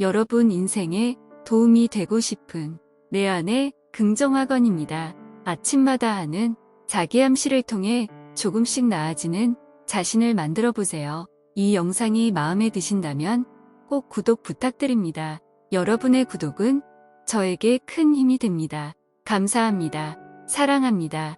여러분 인생에 도움이 되고 싶은 내 안의 긍정학원입니다. 아침마다 하는 자기암시를 통해 조금씩 나아지는 자신을 만들어 보세요. 이 영상이 마음에 드신다면 꼭 구독 부탁드립니다. 여러분의 구독은 저에게 큰 힘이 됩니다. 감사합니다. 사랑합니다.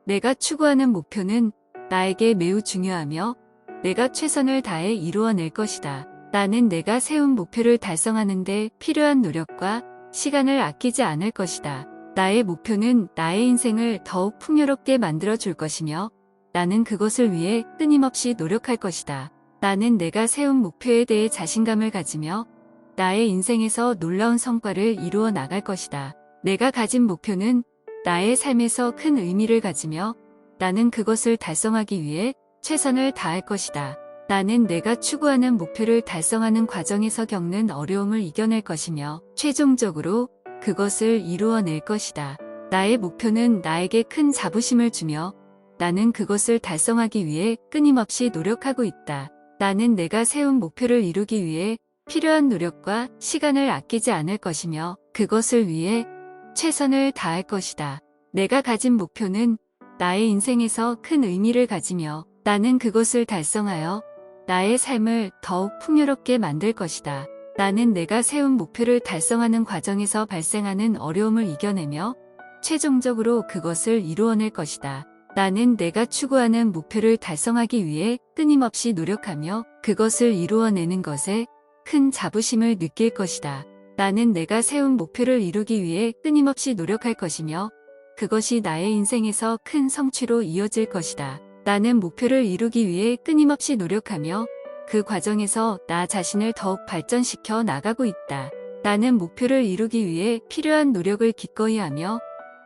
내가 추구하는 목표는 나에게 매우 중요하며 내가 최선을 다해 이루어낼 것이다. 나는 내가 세운 목표를 달성하는 데 필요한 노력과 시간을 아끼지 않을 것이다. 나의 목표는 나의 인생을 더욱 풍요롭게 만들어 줄 것이며 나는 그것을 위해 끊임없이 노력할 것이다. 나는 내가 세운 목표에 대해 자신감을 가지며 나의 인생에서 놀라운 성과를 이루어 나갈 것이다. 내가 가진 목표는 나의 삶에서 큰 의미를 가지며 나는 그것을 달성하기 위해 최선을 다할 것이다. 나는 내가 추구하는 목표를 달성하는 과정에서 겪는 어려움을 이겨낼 것이며 최종적으로 그것을 이루어낼 것이다. 나의 목표는 나에게 큰 자부심을 주며 나는 그것을 달성하기 위해 끊임없이 노력하고 있다. 나는 내가 세운 목표를 이루기 위해 필요한 노력과 시간을 아끼지 않을 것이며 그것을 위해 최선을 다할 것이다. 내가 가진 목표는 나의 인생에서 큰 의미를 가지며 나는 그것을 달성하여 나의 삶을 더욱 풍요롭게 만들 것이다. 나는 내가 세운 목표를 달성하는 과정에서 발생하는 어려움을 이겨내며 최종적으로 그것을 이루어낼 것이다. 나는 내가 추구하는 목표를 달성하기 위해 끊임없이 노력하며 그것을 이루어내는 것에 큰 자부심을 느낄 것이다. 나는 내가 세운 목표를 이루기 위해 끊임없이 노력할 것이며 그것이 나의 인생에서 큰 성취로 이어질 것이다. 나는 목표를 이루기 위해 끊임없이 노력하며 그 과정에서 나 자신을 더욱 발전시켜 나가고 있다. 나는 목표를 이루기 위해 필요한 노력을 기꺼이 하며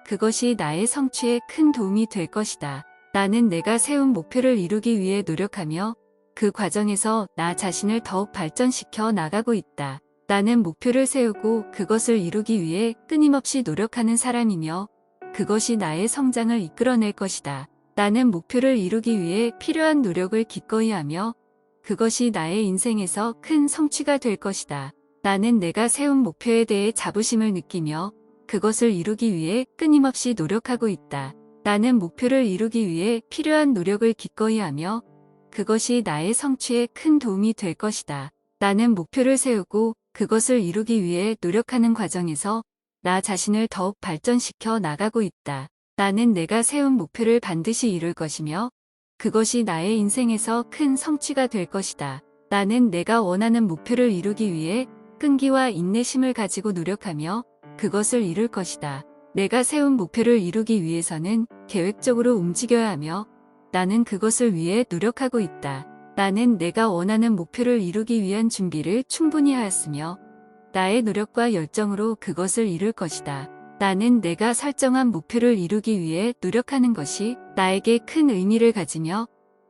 그것이 나의 성취에 큰 도움이 될 것이다. 나는 내가 세운 목표를 이루기 위해 노력하며 그 과정에서 나 자신을 더욱 발전시켜 나가고 있다. 나는 목표를 세우고 그것을 이루기 위해 끊임없이 노력하는 사람이며 그것이 나의 성장을 이끌어낼 것이다. 나는 목표를 이루기 위해 필요한 노력을 기꺼이 하며 그것이 나의 인생에서 큰 성취가 될 것이다. 나는 내가 세운 목표에 대해 자부심을 느끼며 그것을 이루기 위해 끊임없이 노력하고 있다. 나는 목표를 이루기 위해 필요한 노력을 기꺼이 하며 그것이 나의 성취에 큰 도움이 될 것이다. 나는 목표를 세우고 그것을 이루기 위해 노력하는 과정에서 나 자신을 더욱 발전시켜 나가고 있다. 나는 내가 세운 목표를 반드시 이룰 것이며 그것이 나의 인생에서 큰 성취가 될 것이다. 나는 내가 원하는 목표를 이루기 위해 끈기와 인내심을 가지고 노력하며 그것을 이룰 것이다. 내가 세운 목표를 이루기 위해서는 계획적으로 움직여야 하며 나는 그것을 위해 노력하고 있다. 나는 내가 원하는 목표를 이루기 위한 준비를 충분히 하였으며 나의 노력과 열정으로 그것을 이룰 것이다. 나는 내가 설정한 목표를 이루기 위해 노력하는 것이 나에게 큰 의미를 가지며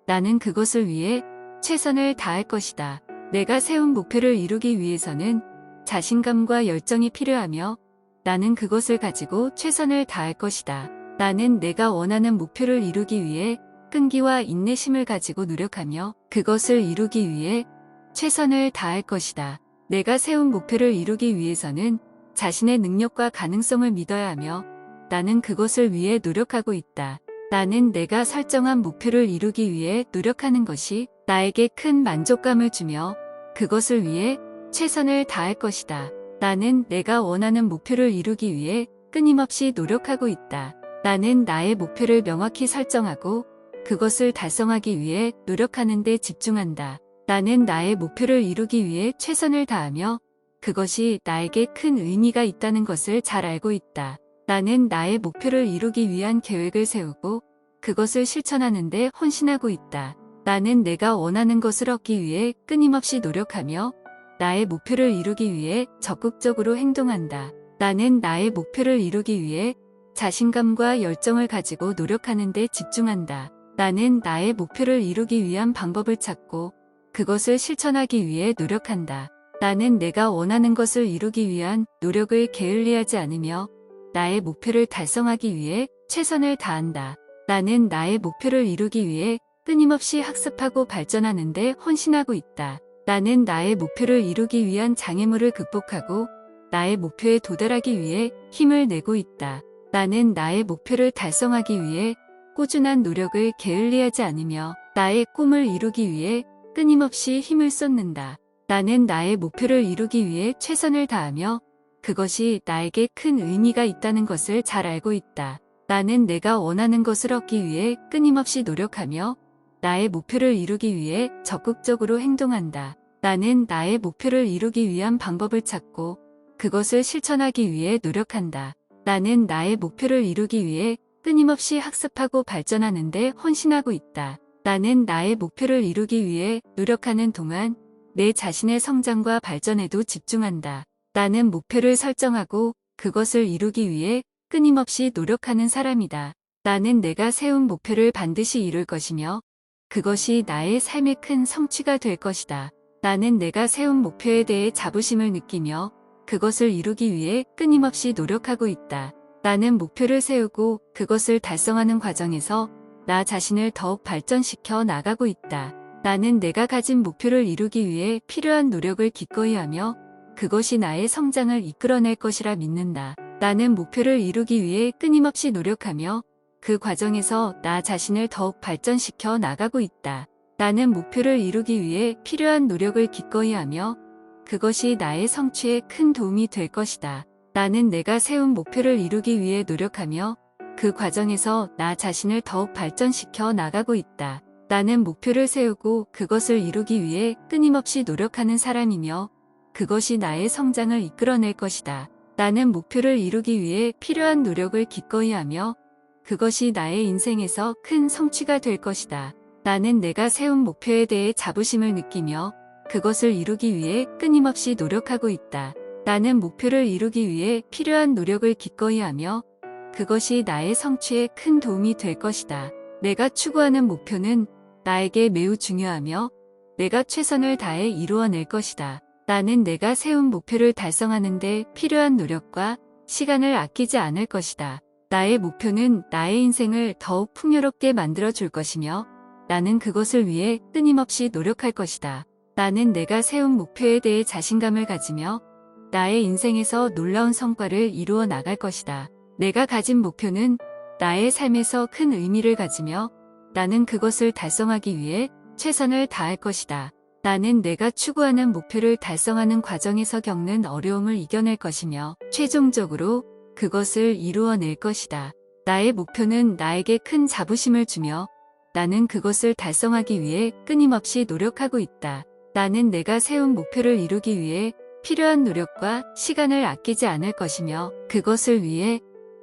나는 그것을 위해 최선을 다할 것이다. 내가 세운 목표를 이루기 위해서는 자신감과 열정이 필요하며 나는 그것을 가지고 최선을 다할 것이다. 나는 내가 원하는 목표를 이루기 위해 끈기와 인내심을 가지고 노력하며 그것을 이루기 위해 최선을 다할 것이다. 내가 세운 목표를 이루기 위해서는 자신의 능력과 가능성을 믿어야 하며 나는 그것을 위해 노력하고 있다. 나는 내가 설정한 목표를 이루기 위해 노력하는 것이 나에게 큰 만족감을 주며 그것을 위해 최선을 다할 것이다. 나는 내가 원하는 목표를 이루기 위해 끊임없이 노력하고 있다. 나는 나의 목표를 명확히 설정하고 그것을 달성하기 위해 노력하는 데 집중한다. 나는 나의 목표를 이루기 위해 최선을 다하며 그것이 나에게 큰 의미가 있다는 것을 잘 알고 있다. 나는 나의 목표를 이루기 위한 계획을 세우고 그것을 실천하는 데 헌신하고 있다. 나는 내가 원하는 것을 얻기 위해 끊임없이 노력하며 나의 목표를 이루기 위해 적극적으로 행동한다. 나는 나의 목표를 이루기 위해 자신감과 열정을 가지고 노력하는 데 집중한다. 나는 나의 목표를 이루기 위한 방법을 찾고 그것을 실천하기 위해 노력한다. 나는 내가 원하는 것을 이루기 위한 노력을 게을리하지 않으며 나의 목표를 달성하기 위해 최선을 다한다. 나는 나의 목표를 이루기 위해 끊임없이 학습하고 발전하는데 헌신하고 있다. 나는 나의 목표를 이루기 위한 장애물을 극복하고 나의 목표에 도달하기 위해 힘을 내고 있다. 나는 나의 목표를 달성하기 위해 꾸준한 노력을 게을리하지 않으며 나의 꿈을 이루기 위해 끊임없이 힘을 쏟는다. 나는 나의 목표를 이루기 위해 최선을 다하며 그것이 나에게 큰 의미가 있다는 것을 잘 알고 있다. 나는 내가 원하는 것을 얻기 위해 끊임없이 노력하며 나의 목표를 이루기 위해 적극적으로 행동한다. 나는 나의 목표를 이루기 위한 방법을 찾고 그것을 실천하기 위해 노력한다. 나는 나의 목표를 이루기 위해 끊임없이 학습하고 발전하는데 헌신하고 있다. 나는 나의 목표를 이루기 위해 노력하는 동안 내 자신의 성장과 발전에도 집중한다. 나는 목표를 설정하고 그것을 이루기 위해 끊임없이 노력하는 사람이다. 나는 내가 세운 목표를 반드시 이룰 것이며 그것이 나의 삶의 큰 성취가 될 것이다. 나는 내가 세운 목표에 대해 자부심을 느끼며 그것을 이루기 위해 끊임없이 노력하고 있다. 나는 목표를 세우고 그것을 달성하는 과정에서 나 자신을 더욱 발전시켜 나가고 있다. 나는 내가 가진 목표를 이루기 위해 필요한 노력을 기꺼이 하며 그것이 나의 성장을 이끌어낼 것이라 믿는다. 나는 목표를 이루기 위해 끊임없이 노력하며 그 과정에서 나 자신을 더욱 발전시켜 나가고 있다. 나는 목표를 이루기 위해 필요한 노력을 기꺼이 하며 그것이 나의 성취에 큰 도움이 될 것이다. 나는 내가 세운 목표를 이루기 위해 노력하며 그 과정에서 나 자신을 더욱 발전시켜 나가고 있다. 나는 목표를 세우고 그것을 이루기 위해 끊임없이 노력하는 사람이며 그것이 나의 성장을 이끌어낼 것이다. 나는 목표를 이루기 위해 필요한 노력을 기꺼이 하며 그것이 나의 인생에서 큰 성취가 될 것이다. 나는 내가 세운 목표에 대해 자부심을 느끼며 그것을 이루기 위해 끊임없이 노력하고 있다. 나는 목표를 이루기 위해 필요한 노력을 기꺼이 하며 그것이 나의 성취에 큰 도움이 될 것이다. 내가 추구하는 목표는 나에게 매우 중요하며 내가 최선을 다해 이루어낼 것이다. 나는 내가 세운 목표를 달성하는 데 필요한 노력과 시간을 아끼지 않을 것이다. 나의 목표는 나의 인생을 더욱 풍요롭게 만들어 줄 것이며 나는 그것을 위해 끊임없이 노력할 것이다. 나는 내가 세운 목표에 대해 자신감을 가지며 나의 인생에서 놀라운 성과를 이루어 나갈 것이다. 내가 가진 목표는 나의 삶에서 큰 의미를 가지며 나는 그것을 달성하기 위해 최선을 다할 것이다. 나는 내가 추구하는 목표를 달성하는 과정에서 겪는 어려움을 이겨낼 것이며 최종적으로 그것을 이루어낼 것이다. 나의 목표는 나에게 큰 자부심을 주며 나는 그것을 달성하기 위해 끊임없이 노력하고 있다. 나는 내가 세운 목표를 이루기 위해 필요한 노력과 시간을 아끼지 않을 것이며 그것을 위해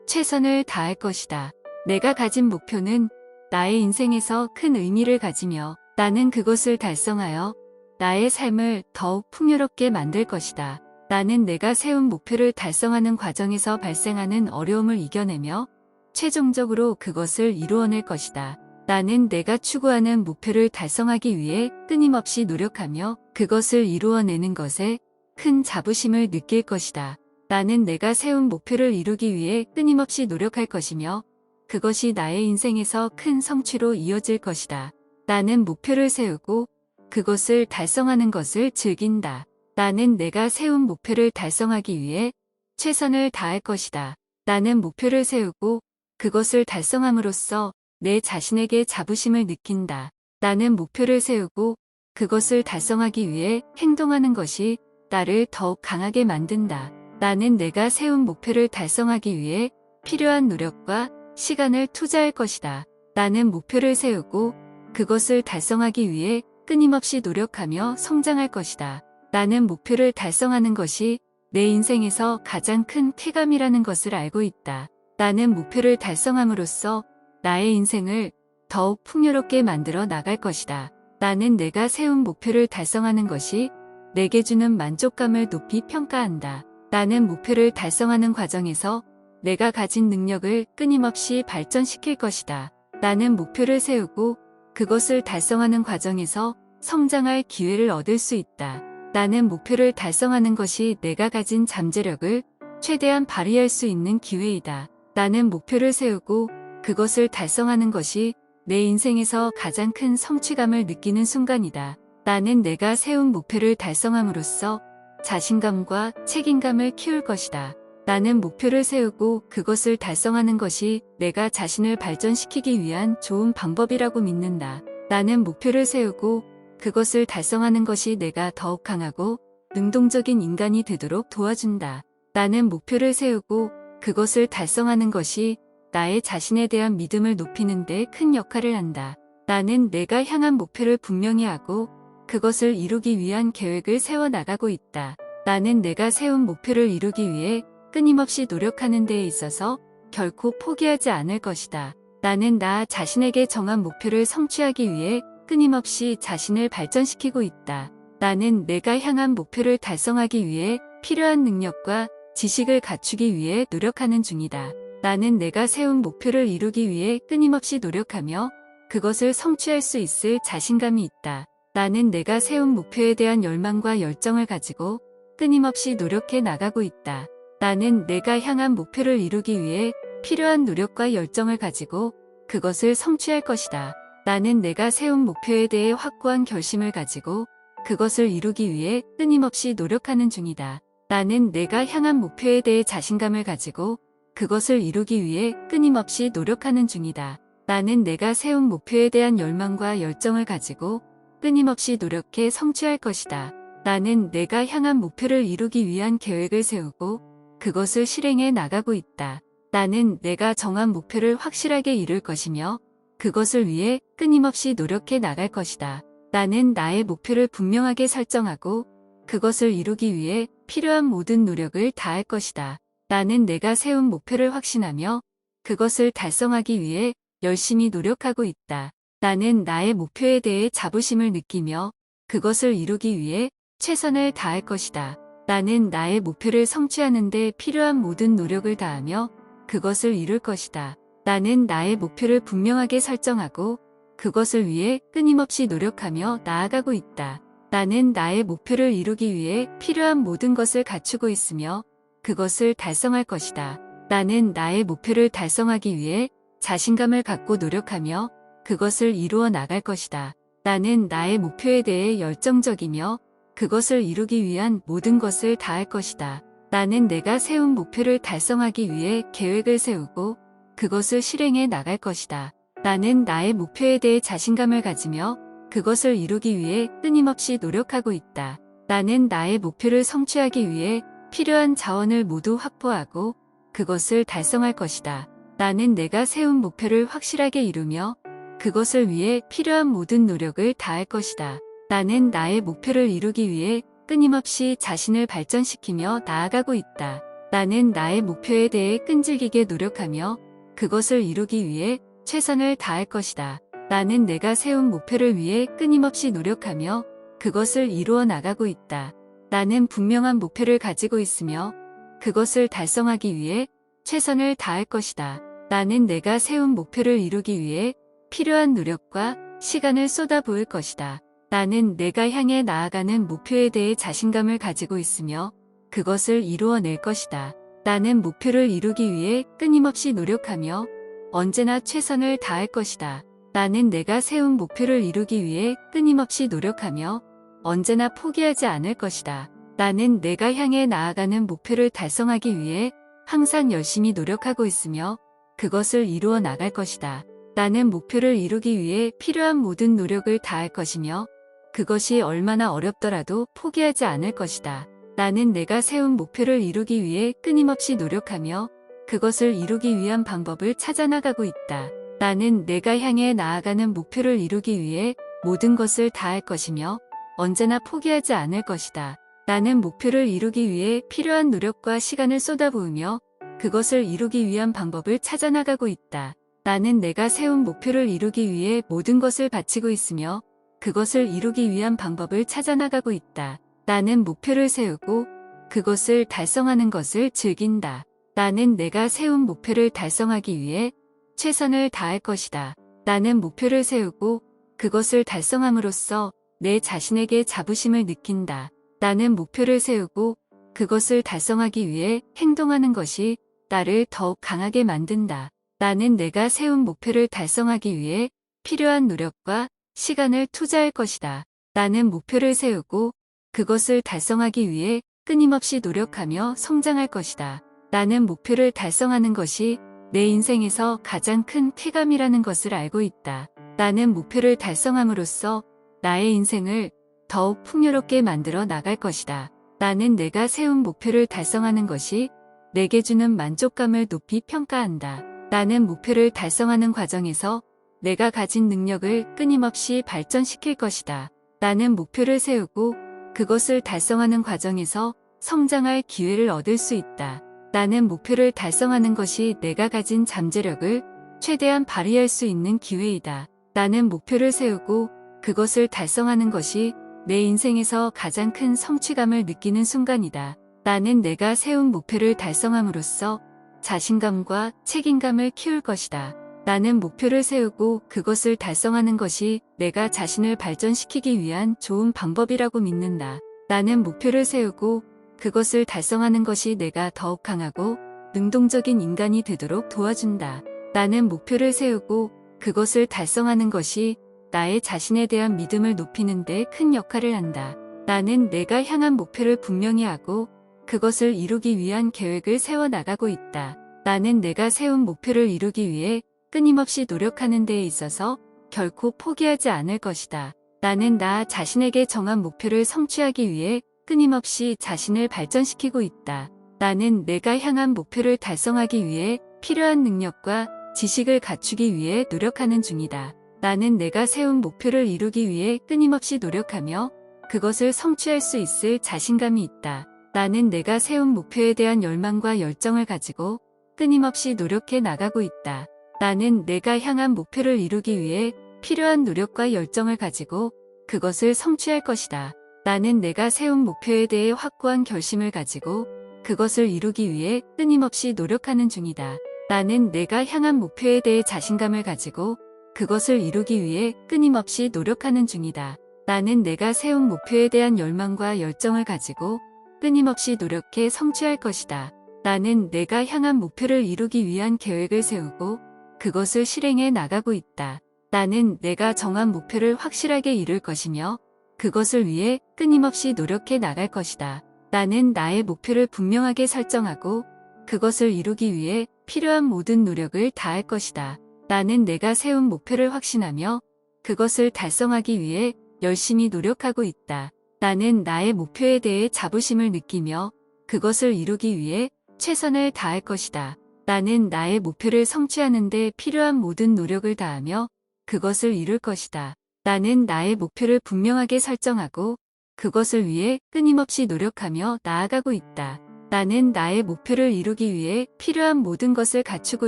최선을 다할 것이다. 내가 가진 목표는 나의 인생에서 큰 의미를 가지며 나는 그것을 달성하여 나의 삶을 더욱 풍요롭게 만들 것이다. 나는 내가 세운 목표를 달성하는 과정에서 발생하는 어려움을 이겨내며 최종적으로 그것을 이루어낼 것이다. 나는 내가 추구하는 목표를 달성하기 위해 끊임없이 노력하며 그것을 이루어내는 것에 큰 자부심을 느낄 것이다. 나는 내가 세운 목표를 이루기 위해 끊임없이 노력할 것이며 그것이 나의 인생에서 큰 성취로 이어질 것이다. 나는 목표를 세우고 그것을 달성하는 것을 즐긴다. 나는 내가 세운 목표를 달성하기 위해 최선을 다할 것이다. 나는 목표를 세우고 그것을 달성함으로써 내 자신에게 자부심을 느낀다. 나는 목표를 세우고 그것을 달성하기 위해 행동하는 것이 나를 더욱 강하게 만든다. 나는 내가 세운 목표를 달성하기 위해 필요한 노력과 시간을 투자할 것이다. 나는 목표를 세우고 그것을 달성하기 위해 끊임없이 노력하며 성장할 것이다. 나는 목표를 달성하는 것이 내 인생에서 가장 큰 쾌감이라는 것을 알고 있다. 나는 목표를 달성함으로써 나의 인생을 더욱 풍요롭게 만들어 나갈 것이다. 나는 내가 세운 목표를 달성하는 것이 내게 주는 만족감을 높이 평가한다. 나는 목표를 달성하는 과정에서 내가 가진 능력을 끊임없이 발전시킬 것이다. 나는 목표를 세우고 그것을 달성하는 과정에서 성장할 기회를 얻을 수 있다. 나는 목표를 달성하는 것이 내가 가진 잠재력을 최대한 발휘할 수 있는 기회이다. 나는 목표를 세우고 그것을 달성하는 것이 내 인생에서 가장 큰 성취감을 느끼는 순간이다. 나는 내가 세운 목표를 달성함으로써 자신감과 책임감을 키울 것이다. 나는 목표를 세우고 그것을 달성하는 것이 내가 자신을 발전시키기 위한 좋은 방법이라고 믿는다. 나는 목표를 세우고 그것을 달성하는 것이 내가 더욱 강하고 능동적인 인간이 되도록 도와준다. 나는 목표를 세우고 그것을 달성하는 것이 나의 자신에 대한 믿음을 높이는 데 큰 역할을 한다. 나는 내가 향한 목표를 분명히 하고 그것을 이루기 위한 계획을 세워나가고 있다. 나는 내가 세운 목표를 이루기 위해 끊임없이 노력하는 데에 있어서 결코 포기하지 않을 것이다. 나는 나 자신에게 정한 목표를 성취하기 위해 끊임없이 자신을 발전시키고 있다. 나는 내가 향한 목표를 달성하기 위해 필요한 능력과 지식을 갖추기 위해 노력하는 중이다. 나는 내가 세운 목표를 이루기 위해 끊임없이 노력하며 그것을 성취할 수 있을 자신감이 있다. 나는 내가 세운 목표에 대한 열망과 열정을 가지고 끊임없이 노력해 나가고 있다. 나는 내가 향한 목표를 이루기 위해 필요한 노력과 열정을 가지고 그것을 성취할 것이다. 나는 내가 세운 목표에 대해 확고한 결심을 가지고 그것을 이루기 위해 끊임없이 노력하는 중이다. 나는 내가 향한 목표에 대해 자신감을 가지고 그것을 이루기 위해 끊임없이 노력하는 중이다. 나는 내가 세운 목표에 대한 열망과 열정을 가지고 끊임없이 노력해 성취할 것이다. 나는 내가 향한 목표를 이루기 위한 계획을 세우고 그것을 실행해 나가고 있다. 나는 내가 정한 목표를 확실하게 이룰 것이며 그것을 위해 끊임없이 노력해 나갈 것이다. 나는 나의 목표를 분명하게 설정하고 그것을 이루기 위해 필요한 모든 노력을 다할 것이다. 나는 내가 세운 목표를 확신하며 그것을 달성하기 위해 열심히 노력하고 있다. 나는 나의 목표에 대해 자부심을 느끼며 그것을 이루기 위해 최선을 다할 것이다. 나는 나의 목표를 성취하는 데 필요한 모든 노력을 다하며 그것을 이룰 것이다. 나는 나의 목표를 분명하게 설정하고 그것을 위해 끊임없이 노력하며 나아가고 있다. 나는 나의 목표를 이루기 위해 필요한 모든 것을 갖추고 있으며 그것을 달성할 것이다. 나는 나의 목표를 달성하기 위해 자신감을 갖고 노력하며 그것을 이루어 나갈 것이다. 나는 나의 목표에 대해 열정적이며 그것을 이루기 위한 모든 것을 다할 것이다. 나는 내가 세운 목표를 달성하기 위해 계획을 세우고 그것을 실행해 나갈 것이다. 나는 나의 목표에 대해 자신감을 가지며 그것을 이루기 위해 끊임없이 노력하고 있다. 나는 나의 목표를 성취하기 위해 필요한 자원을 모두 확보하고 그것을 달성할 것이다. 나는 내가 세운 목표를 확실하게 이루며 그것을 위해 필요한 모든 노력을 다할 것이다. 나는 나의 목표를 이루기 위해 끊임없이 자신을 발전시키며 나아가고 있다. 나는 나의 목표에 대해 끈질기게 노력하며 그것을 이루기 위해 최선을 다할 것이다. 나는 내가 세운 목표를 위해 끊임없이 노력하며 그것을 이루어 나가고 있다. 나는 분명한 목표를 가지고 있으며 그것을 달성하기 위해 최선을 다할 것이다. 나는 내가 세운 목표를 이루기 위해 필요한 노력과 시간을 쏟아부을 것이다. 나는 내가 향해 나아가는 목표에 대해 자신감을 가지고 있으며 그것을 이루어낼 것이다. 나는 목표를 이루기 위해 끊임없이 노력하며 언제나 최선을 다할 것이다. 나는 내가 세운 목표를 이루기 위해 끊임없이 노력하며 언제나 포기하지 않을 것이다. 나는 내가 향해 나아가는 목표를 달성하기 위해 항상 열심히 노력하고 있으며 그것을 이루어 나갈 것이다. 나는 목표를 이루기 위해 필요한 모든 노력을 다할 것이며 그것이 얼마나 어렵더라도 포기하지 않을 것이다. 나는 내가 세운 목표를 이루기 위해 끊임없이 노력하며 그것을 이루기 위한 방법을 찾아나가고 있다. 나는 내가 향해 나아가는 목표를 이루기 위해 모든 것을 다할 것이며 언제나 포기하지 않을 것이다. 나는 목표를 이루기 위해 필요한 노력과 시간을 쏟아부으며 그것을 이루기 위한 방법을 찾아나가고 있다. 나는 내가 세운 목표를 이루기 위해 모든 것을 바치고 있으며 그것을 이루기 위한 방법을 찾아나가고 있다. 나는 목표를 세우고 그것을 달성하는 것을 즐긴다. 나는 내가 세운 목표를 달성하기 위해 최선을 다할 것이다. 나는 목표를 세우고 그것을 달성함으로써 내 자신에게 자부심을 느낀다. 나는 목표를 세우고 그것을 달성하기 위해 행동하는 것이 나를 더욱 강하게 만든다. 나는 내가 세운 목표를 달성하기 위해 필요한 노력과 시간을 투자할 것이다. 나는 목표를 세우고 그것을 달성하기 위해 끊임없이 노력하며 성장할 것이다. 나는 목표를 달성하는 것이 내 인생에서 가장 큰 쾌감이라는 것을 알고 있다. 나는 목표를 달성함으로써 나의 인생을 더욱 풍요롭게 만들어 나갈 것이다. 나는 내가 세운 목표를 달성하는 것이 내게 주는 만족감을 높이 평가한다. 나는 목표를 달성하는 과정에서 내가 가진 능력을 끊임없이 발전시킬 것이다. 나는 목표를 세우고 그것을 달성하는 과정에서 성장할 기회를 얻을 수 있다. 나는 목표를 달성하는 것이 내가 가진 잠재력을 최대한 발휘할 수 있는 기회이다. 나는 목표를 세우고 그것을 달성하는 것이 내 인생에서 가장 큰 성취감을 느끼는 순간이다. 나는 내가 세운 목표를 달성함으로써 자신감과 책임감을 키울 것이다. 나는 목표를 세우고 그것을 달성하는 것이 내가 자신을 발전시키기 위한 좋은 방법이라고 믿는다. 나는 목표를 세우고 그것을 달성하는 것이 내가 더욱 강하고 능동적인 인간이 되도록 도와준다. 나는 목표를 세우고 그것을 달성하는 것이 나의 자신에 대한 믿음을 높이는 데 큰 역할을 한다. 나는 내가 향한 목표를 분명히 하고 그것을 이루기 위한 계획을 세워나가고 있다. 나는 내가 세운 목표를 이루기 위해 끊임없이 노력하는 데에 있어서 결코 포기하지 않을 것이다. 나는 나 자신에게 정한 목표를 성취하기 위해 끊임없이 자신을 발전시키고 있다. 나는 내가 향한 목표를 달성하기 위해 필요한 능력과 지식을 갖추기 위해 노력하는 중이다. 나는 내가 세운 목표를 이루기 위해 끊임없이 노력하며 그것을 성취할 수 있을 자신감이 있다. 나는 내가 세운 목표에 대한 열망과 열정을 가지고 끊임없이 노력해 나가고 있다. 나는 내가 향한 목표를 이루기 위해 필요한 노력과 열정을 가지고 그것을 성취할 것이다. 나는 내가 세운 목표에 대해 확고한 결심을 가지고 그것을 이루기 위해 끊임없이 노력하는 중이다. 나는 내가 향한 목표에 대해 자신감을 가지고 그것을 이루기 위해 끊임없이 노력하는 중이다. 나는 내가 세운 목표에 대한 열망과 열정을 가지고 끊임없이 노력해 성취할 것이다. 나는 내가 향한 목표를 이루기 위한 계획을 세우고 그것을 실행해 나가고 있다. 나는 내가 정한 목표를 확실하게 이룰 것이며 그것을 위해 끊임없이 노력해 나갈 것이다. 나는 나의 목표를 분명하게 설정하고 그것을 이루기 위해 필요한 모든 노력을 다할 것이다. 나는 내가 세운 목표를 확신하며 그것을 달성하기 위해 열심히 노력하고 있다. 나는 나의 목표에 대해 자부심을 느끼며 그것을 이루기 위해 최선을 다할 것이다. 나는 나의 목표를 성취하는 데 필요한 모든 노력을 다하며 그것을 이룰 것이다. 나는 나의 목표를 분명하게 설정하고 그것을 위해 끊임없이 노력하며 나아가고 있다. 나는 나의 목표를 이루기 위해 필요한 모든 것을 갖추고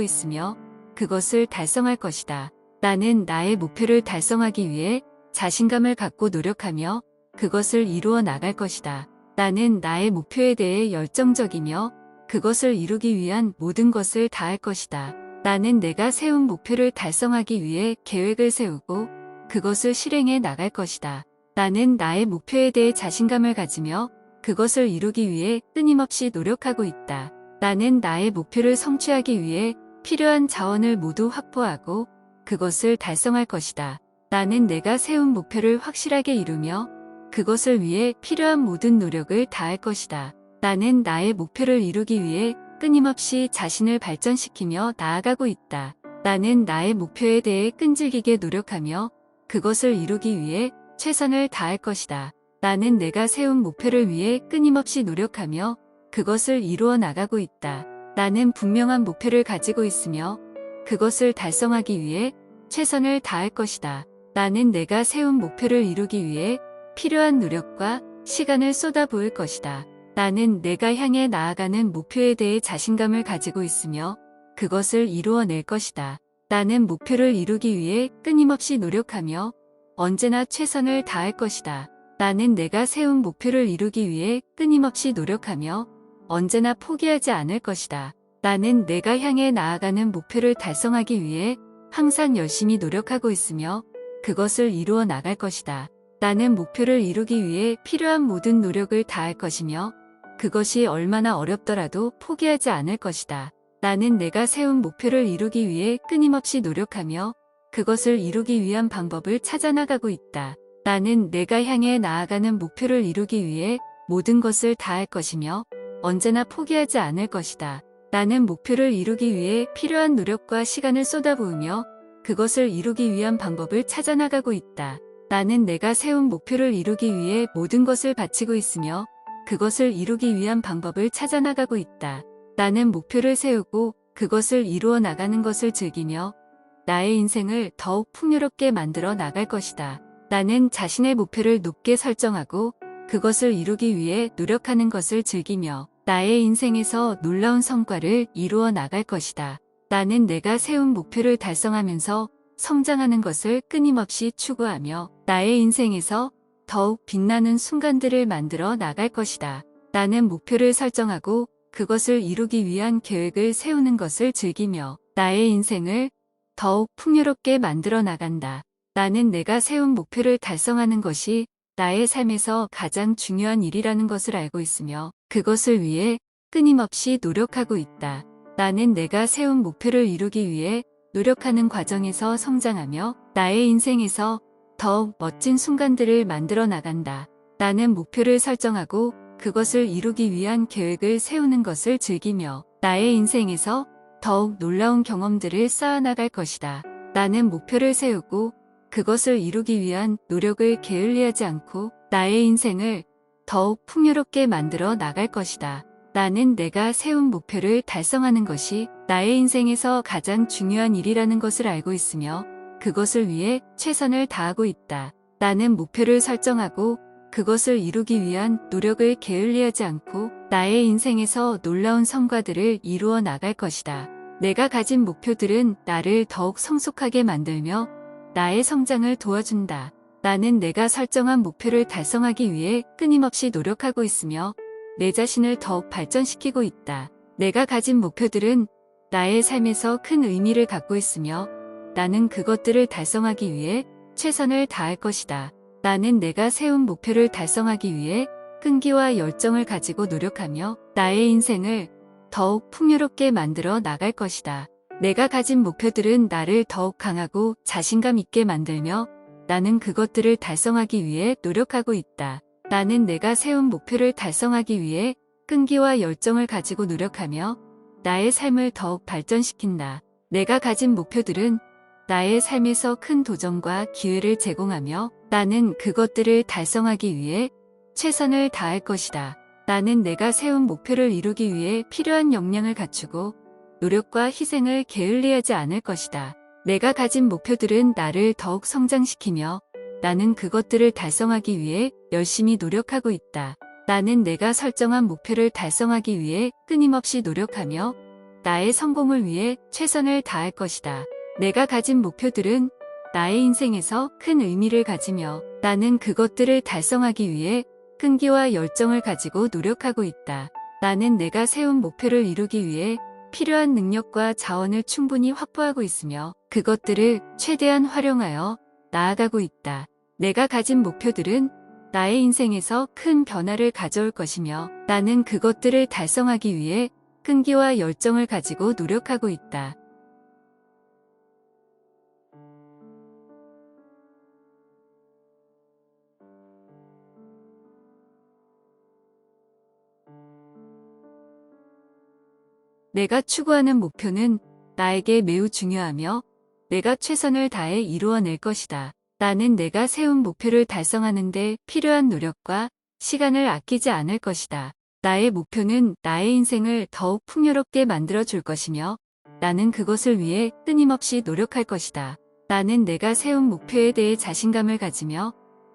있으며 그것을 달성할 것이다. 나는 나의 목표를 달성하기 위해 자신감을 갖고 노력하며 그것을 이루어 나갈 것이다. 나는 나의 목표에 대해 열정적이며 그것을 이루기 위한 모든 것을 다할 것이다. 나는 내가 세운 목표를 달성하기 위해 계획을 세우고 그것을 실행해 나갈 것이다. 나는 나의 목표에 대해 자신감을 가지며 그것을 이루기 위해 끊임없이 노력하고 있다. 나는 나의 목표를 성취하기 위해 필요한 자원을 모두 확보하고 그것을 달성할 것이다. 나는 내가 세운 목표를 확실하게 이루며 그것을 위해 필요한 모든 노력을 다할 것이다. 나는 나의 목표를 이루기 위해 끊임없이 자신을 발전시키며 나아가고 있다. 나는 나의 목표에 대해 끈질기게 노력하며 그것을 이루기 위해 최선을 다할 것이다. 나는 내가 세운 목표를 위해 끊임없이 노력하며 그것을 이루어 나가고 있다. 나는 분명한 목표를 가지고 있으며 그것을 달성하기 위해 최선을 다할 것이다. 나는 내가 세운 목표를 이루기 위해 필요한 노력과 시간을 쏟아부을 것이다. 나는 내가 향해 나아가는 목표에 대해 자신감을 가지고 있으며 그것을 이루어낼 것이다. 나는 목표를 이루기 위해 끊임없이 노력하며 언제나 최선을 다할 것이다. 나는 내가 세운 목표를 이루기 위해 끊임없이 노력하며 언제나 포기하지 않을 것이다. 나는 내가 향해 나아가는 목표를 달성하기 위해 항상 열심히 노력하고 있으며 그것을 이루어 나갈 것이다. 나는 목표를 이루기 위해 필요한 모든 노력을 다할 것이며 그것이 얼마나 어렵더라도 포기하지 않을 것이다. 나는 내가 세운 목표를 이루기 위해 끊임없이 노력하며 그것을 이루기 위한 방법을 찾아 나가고 있다. 나는 내가 향해 나아가는 목표를 이루기 위해 모든 것을 다할 것이며 언제나 포기하지 않을 것이다. 나는 목표를 이루기 위해 필요한 노력과 시간을 쏟아부으며 그것을 이루기 위한 방법을 찾아 나가고 있다. 나는 내가 세운 목표를 이루기 위해 모든 것을 바치고 있으며 그것을 이루기 위한 방법을 찾아 나가고 있다. 나는 목표를 세우고 그것을 이루어 나가는 것을 즐기며 나의 인생을 더욱 풍요롭게 만들어 나갈 것이다. 나는 자신의 목표를 높게 설정하고 그것을 이루기 위해 노력하는 것을 즐기며 나의 인생에서 놀라운 성과를 이루어 나갈 것이다. 나는 내가 세운 목표를 달성하면서 성장하는 것을 끊임없이 추구하며 나의 인생에서 더욱 빛나는 순간들을 만들어 나갈 것이다. 나는 목표를 설정하고 그것을 이루기 위한 계획을 세우는 것을 즐기며 나의 인생을 더욱 풍요롭게 만들어 나간다. 나는 내가 세운 목표를 달성하는 것이 나의 삶에서 가장 중요한 일이라는 것을 알고 있으며 그것을 위해 끊임없이 노력하고 있다. 나는 내가 세운 목표를 이루기 위해 노력하는 과정에서 성장하며 나의 인생에서 더욱 멋진 순간들을 만들어 나간다. 나는 목표를 설정하고 그것을 이루기 위한 계획을 세우는 것을 즐기며 나의 인생에서 더욱 놀라운 경험들을 쌓아나갈 것이다. 나는 목표를 세우고 그것을 이루기 위한 노력을 게을리하지 않고 나의 인생을 더욱 풍요롭게 만들어 나갈 것이다. 나는 내가 세운 목표를 달성하는 것이 나의 인생에서 가장 중요한 일이라는 것을 알고 있으며 그것을 위해 최선을 다하고 있다. 나는 목표를 설정하고 그것을 이루기 위한 노력을 게을리하지 않고 나의 인생에서 놀라운 성과들을 이루어 나갈 것이다. 내가 가진 목표들은 나를 더욱 성숙하게 만들며 나의 성장을 도와준다. 나는 내가 설정한 목표를 달성하기 위해 끊임없이 노력하고 있으며 내 자신을 더욱 발전시키고 있다. 내가 가진 목표들은 나의 삶에서 큰 의미를 갖고 있으며 나는 그것들을 달성하기 위해 최선을 다할 것이다. 나는 내가 세운 목표를 달성하기 위해 끈기와 열정을 가지고 노력하며 나의 인생을 더욱 풍요롭게 만들어 나갈 것이다. 내가 가진 목표들은 나를 더욱 강하고 자신감 있게 만들며 나는 그것들을 달성하기 위해 노력하고 있다. 나는 내가 세운 목표를 달성하기 위해 끈기와 열정을 가지고 노력하며 나의 삶을 더욱 발전시킨다. 내가 가진 목표들은 나의 삶에서 큰 도전과 기회를 제공하며 나는 그것들을 달성하기 위해 최선을 다할 것이다. 나는 내가 세운 목표를 이루기 위해 필요한 역량을 갖추고 노력과 희생을 게을리하지 않을 것이다. 내가 가진 목표들은 나를 더욱 성장시키며 나는 그것들을 달성하기 위해 열심히 노력하고 있다. 나는 내가 설정한 목표를 달성하기 위해 끊임없이 노력하며 나의 성공을 위해 최선을 다할 것이다. 내가 가진 목표들은 나의 인생에서 큰 의미를 가지며 나는 그것들을 달성하기 위해 끈기와 열정을 가지고 노력하고 있다. 나는 내가 세운 목표를 이루기 위해 필요한 능력과 자원을 충분히 확보하고 있으며 그것들을 최대한 활용하여 나아가고 있다. 내가 가진 목표들은 나의 인생에서 큰 변화를 가져올 것이며 나는 그것들을 달성하기 위해 끈기와 열정을 가지고 노력하고 있다. 내가 추구하는 목표는 나에게 매우 중요하며 내가 최선을 다해 이루어낼 것이다. 나는 내가 세운 목표를 달성하는 데 필요한 노력과 시간을 아끼지 않을 것이다. 나의 목표는 나의 인생을 더욱 풍요롭게 만들어줄 것이며 나는 그것을 위해 끊임없이 노력할 것이다. 나는 내가 세운 목표에 대해 자신감을 가지며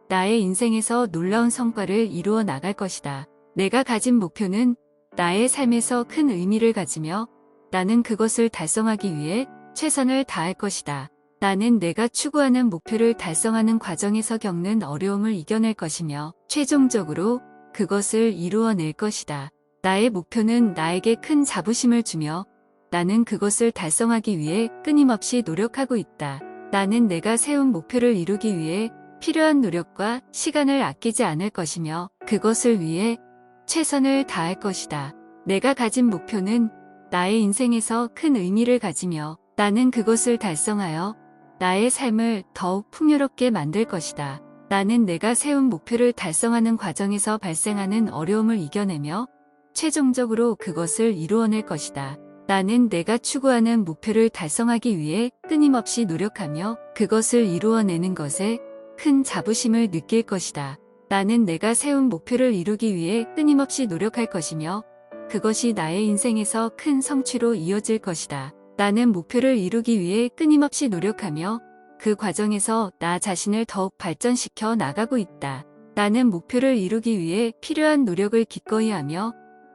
나의 인생에서 놀라운 성과를 이루어 나갈 것이다. 내가 가진 목표는 나의 삶에서 큰 의미를 가지며 나는 그것을 달성하기 위해 최선을 다할 것이다. 나는 내가 추구하는 목표를 달성하는 과정에서 겪는 어려움을 이겨낼 것이며 최종적으로 그것을 이루어낼 것이다. 나의 목표는 나에게 큰 자부심을 주며 나는 그것을 달성하기 위해 끊임없이 노력하고 있다. 나는 내가 세운 목표를 이루기 위해 필요한 노력과 시간을 아끼지 않을 것이며 그것을 위해 최선을 다할 것이다. 내가 가진 목표는 나의 인생에서 큰 의미를 가지며 나는 그것을 달성하여 나의 삶을 더욱 풍요롭게 만들 것이다. 나는 내가 세운 목표를 달성하는 과정에서 발생하는 어려움을 이겨내며 최종적으로 그것을 이루어낼 것이다. 나는 내가 추구하는 목표를 달성하기 위해 끊임없이 노력하며 그것을 이루어내는 것에 큰 자부심을 느낄 것이다. 나는 내가 세운 목표를 이루기 위해 끊임없이 노력할 것이며 그것이 나의 인생에서 큰 성취로 이어질 것이다. 나는 목표를 이루기 위해 끊임없이 노력하며 그 과정에서 나 자신을 더욱 발전시켜 나가고 있다. 나는 목표를 이루기 위해 필요한 노력을 기꺼이 하며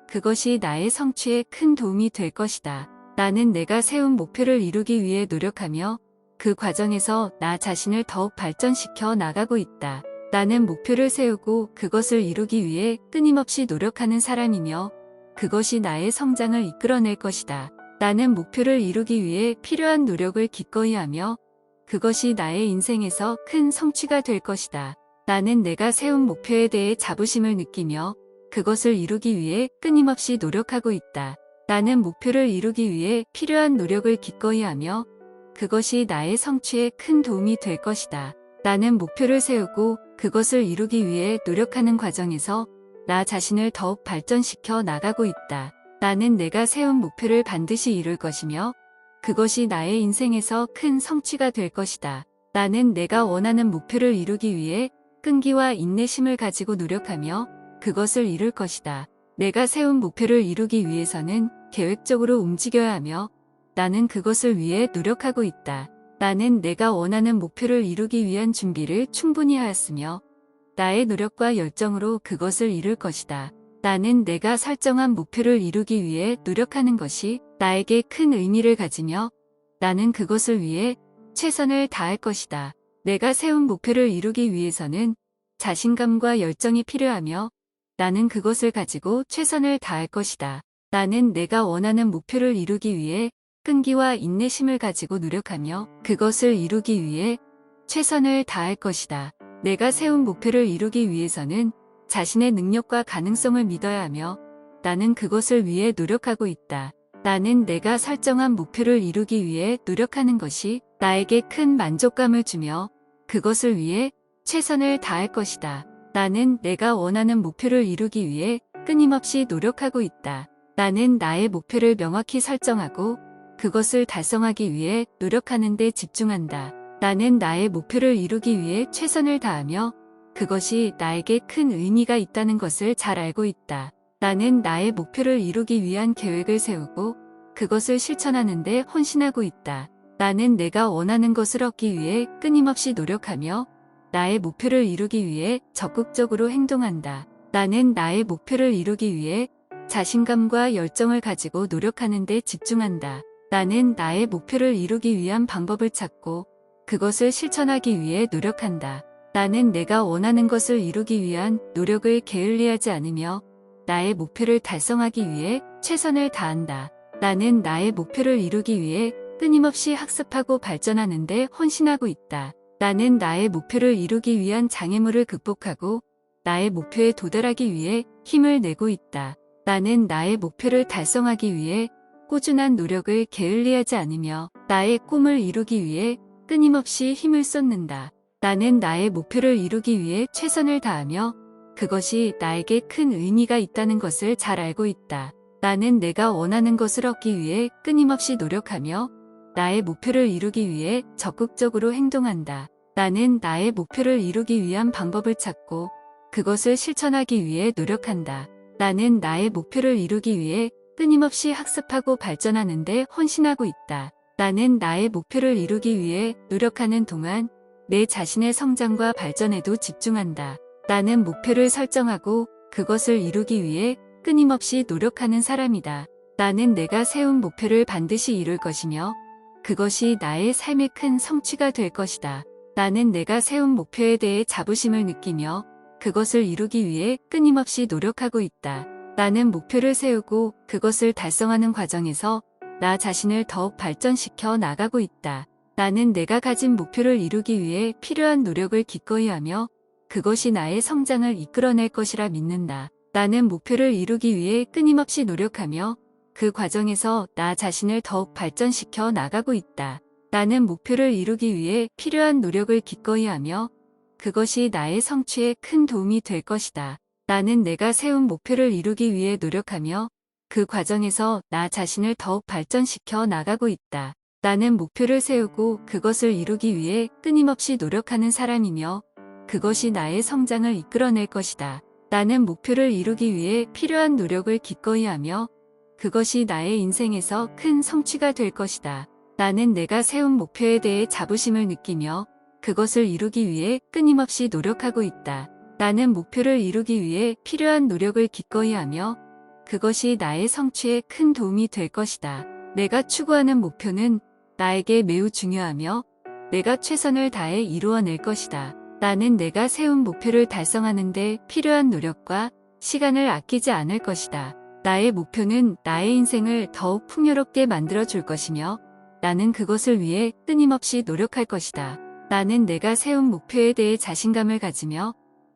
그것이 나의 성취에 큰 도움이 될 것이다. 나는 내가 세운 목표를 이루기 위해 노력하며 그 과정에서 나 자신을 더욱 발전시켜 나가고 있다. 나는 목표를 세우고 그것을 이루기 위해 끊임없이 노력하는 사람이며 그것이 나의 성장을 이끌어낼 것이다. 나는 목표를 이루기 위해 필요한 노력을 기꺼이 하며 그것이 나의 인생에서 큰 성취가 될 것이다. 나는 내가 세운 목표에 대해 자부심을 느끼며 그것을 이루기 위해 끊임없이 노력하고 있다. 나는 목표를 이루기 위해 필요한 노력을 기꺼이 하며 그것이 나의 성취에 큰 도움이 될 것이다. 나는 목표를 세우고 그것을 이루기 위해 노력하는 과정에서 나 자신을 더욱 발전시켜 나가고 있다. 나는 내가 세운 목표를 반드시 이룰 것이며 그것이 나의 인생에서 큰 성취가 될 것이다. 나는 내가 원하는 목표를 이루기 위해 끈기와 인내심을 가지고 노력하며 그것을 이룰 것이다. 내가 세운 목표를 이루기 위해서는 계획적으로 움직여야 하며 나는 그것을 위해 노력하고 있다. 나는 내가 원하는 목표를 이루기 위한 준비를 충분히 하였으며 나의 노력과 열정으로 그것을 이룰 것이다. 나는 내가 설정한 목표를 이루기 위해 노력하는 것이 나에게 큰 의미를 가지며 나는 그것을 위해 최선을 다할 것이다. 내가 세운 목표를 이루기 위해서는 자신감과 열정이 필요하며 나는 그것을 가지고 최선을 다할 것이다. 나는 내가 원하는 목표를 이루기 위해 끈기와 인내심을 가지고 노력하며 그것을 이루기 위해 최선을 다할 것이다. 내가 세운 목표를 이루기 위해서는 자신의 능력과 가능성을 믿어야 하며 나는 그것을 위해 노력하고 있다. 나는 내가 설정한 목표를 이루기 위해 노력하는 것이 나에게 큰 만족감을 주며 그것을 위해 최선을 다할 것이다. 나는 내가 원하는 목표를 이루기 위해 끊임없이 노력하고 있다. 나는 나의 목표를 명확히 설정하고 그것을 달성하기 위해 노력하는 데 집중한다. 나는 나의 목표를 이루기 위해 최선을 다하며 그것이 나에게 큰 의미가 있다는 것을 잘 알고 있다. 나는 나의 목표를 이루기 위한 계획을 세우고 그것을 실천하는 데 헌신하고 있다. 나는 내가 원하는 것을 얻기 위해 끊임없이 노력하며 나의 목표를 이루기 위해 적극적으로 행동한다. 나는 나의 목표를 이루기 위해 자신감과 열정을 가지고 노력하는 데 집중한다. 나는 나의 목표를 이루기 위한 방법을 찾고 그것을 실천하기 위해 노력한다. 나는 내가 원하는 것을 이루기 위한 노력을 게을리하지 않으며 나의 목표를 달성하기 위해 최선을 다한다. 나는 나의 목표를 이루기 위해 끊임없이 학습하고 발전하는 데 헌신하고 있다. 나는 나의 목표를 이루기 위한 장애물을 극복하고 나의 목표에 도달하기 위해 힘을 내고 있다. 나는 나의 목표를 달성하기 위해 꾸준한 노력을 게을리하지 않으며 나의 꿈을 이루기 위해 끊임없이 힘을 쏟는다. 나는 나의 목표를 이루기 위해 최선을 다하며 그것이 나에게 큰 의미가 있다는 것을 잘 알고 있다. 나는 내가 원하는 것을 얻기 위해 끊임없이 노력하며 나의 목표를 이루기 위해 적극적으로 행동한다. 나는 나의 목표를 이루기 위한 방법을 찾고 그것을 실천하기 위해 노력한다. 나는 나의 목표를 이루기 위해 끊임없이 학습하고 발전하는 데 헌신하고 있다. 나는 나의 목표를 이루기 위해 노력하는 동안 내 자신의 성장과 발전에도 집중한다. 나는 목표를 설정하고 그것을 이루기 위해 끊임없이 노력하는 사람이다. 나는 내가 세운 목표를 반드시 이룰 것이며 그것이 나의 삶의 큰 성취가 될 것이다. 나는 내가 세운 목표에 대해 자부심을 느끼며 그것을 이루기 위해 끊임없이 노력하고 있다. 나는 목표를 세우고 그것을 달성하는 과정에서 나 자신을 더욱 발전시켜 나가고 있다. 나는 내가 가진 목표를 이루기 위해 필요한 노력을 기꺼이 하며 그것이 나의 성장을 이끌어낼 것이라 믿는다. 나는 목표를 이루기 위해 끊임없이 노력하며 그 과정에서 나 자신을 더욱 발전시켜 나가고 있다. 나는 목표를 이루기 위해 필요한 노력을 기꺼이 하며 그것이 나의 성취에 큰 도움이 될 것이다. 나는 내가 세운 목표를 이루기 위해 노력하며 그 과정에서 나 자신을 더욱 발전시켜 나가고 있다. 나는 목표를 세우고 그것을 이루기 위해 끊임없이 노력하는 사람이며 그것이 나의 성장을 이끌어낼 것이다. 나는 목표를 이루기 위해 필요한 노력을 기꺼이 하며 그것이 나의 인생에서 큰 성취가 될 것이다. 나는 내가 세운 목표에 대해 자부심을 느끼며 그것을 이루기 위해 끊임없이 노력하고 있다. 나는 목표를 이루기 위해 필요한 노력을 기꺼이 하며 그것이 나의 성취에 큰 도움이 될 것이다. 내가 추구하는 목표는 나에게 매우 중요하며 내가 최선을 다해 이루어낼 것이다. 나는 내가 세운 목표를 달성하는 데 필요한 노력과 시간을 아끼지 않을 것이다. 나의 목표는 나의 인생을 더욱 풍요롭게 만들어 줄 것이며 나는 그것을 위해 끊임없이 노력할 것이다. 나는 내가 세운 목표에 대해 자신감을 가지며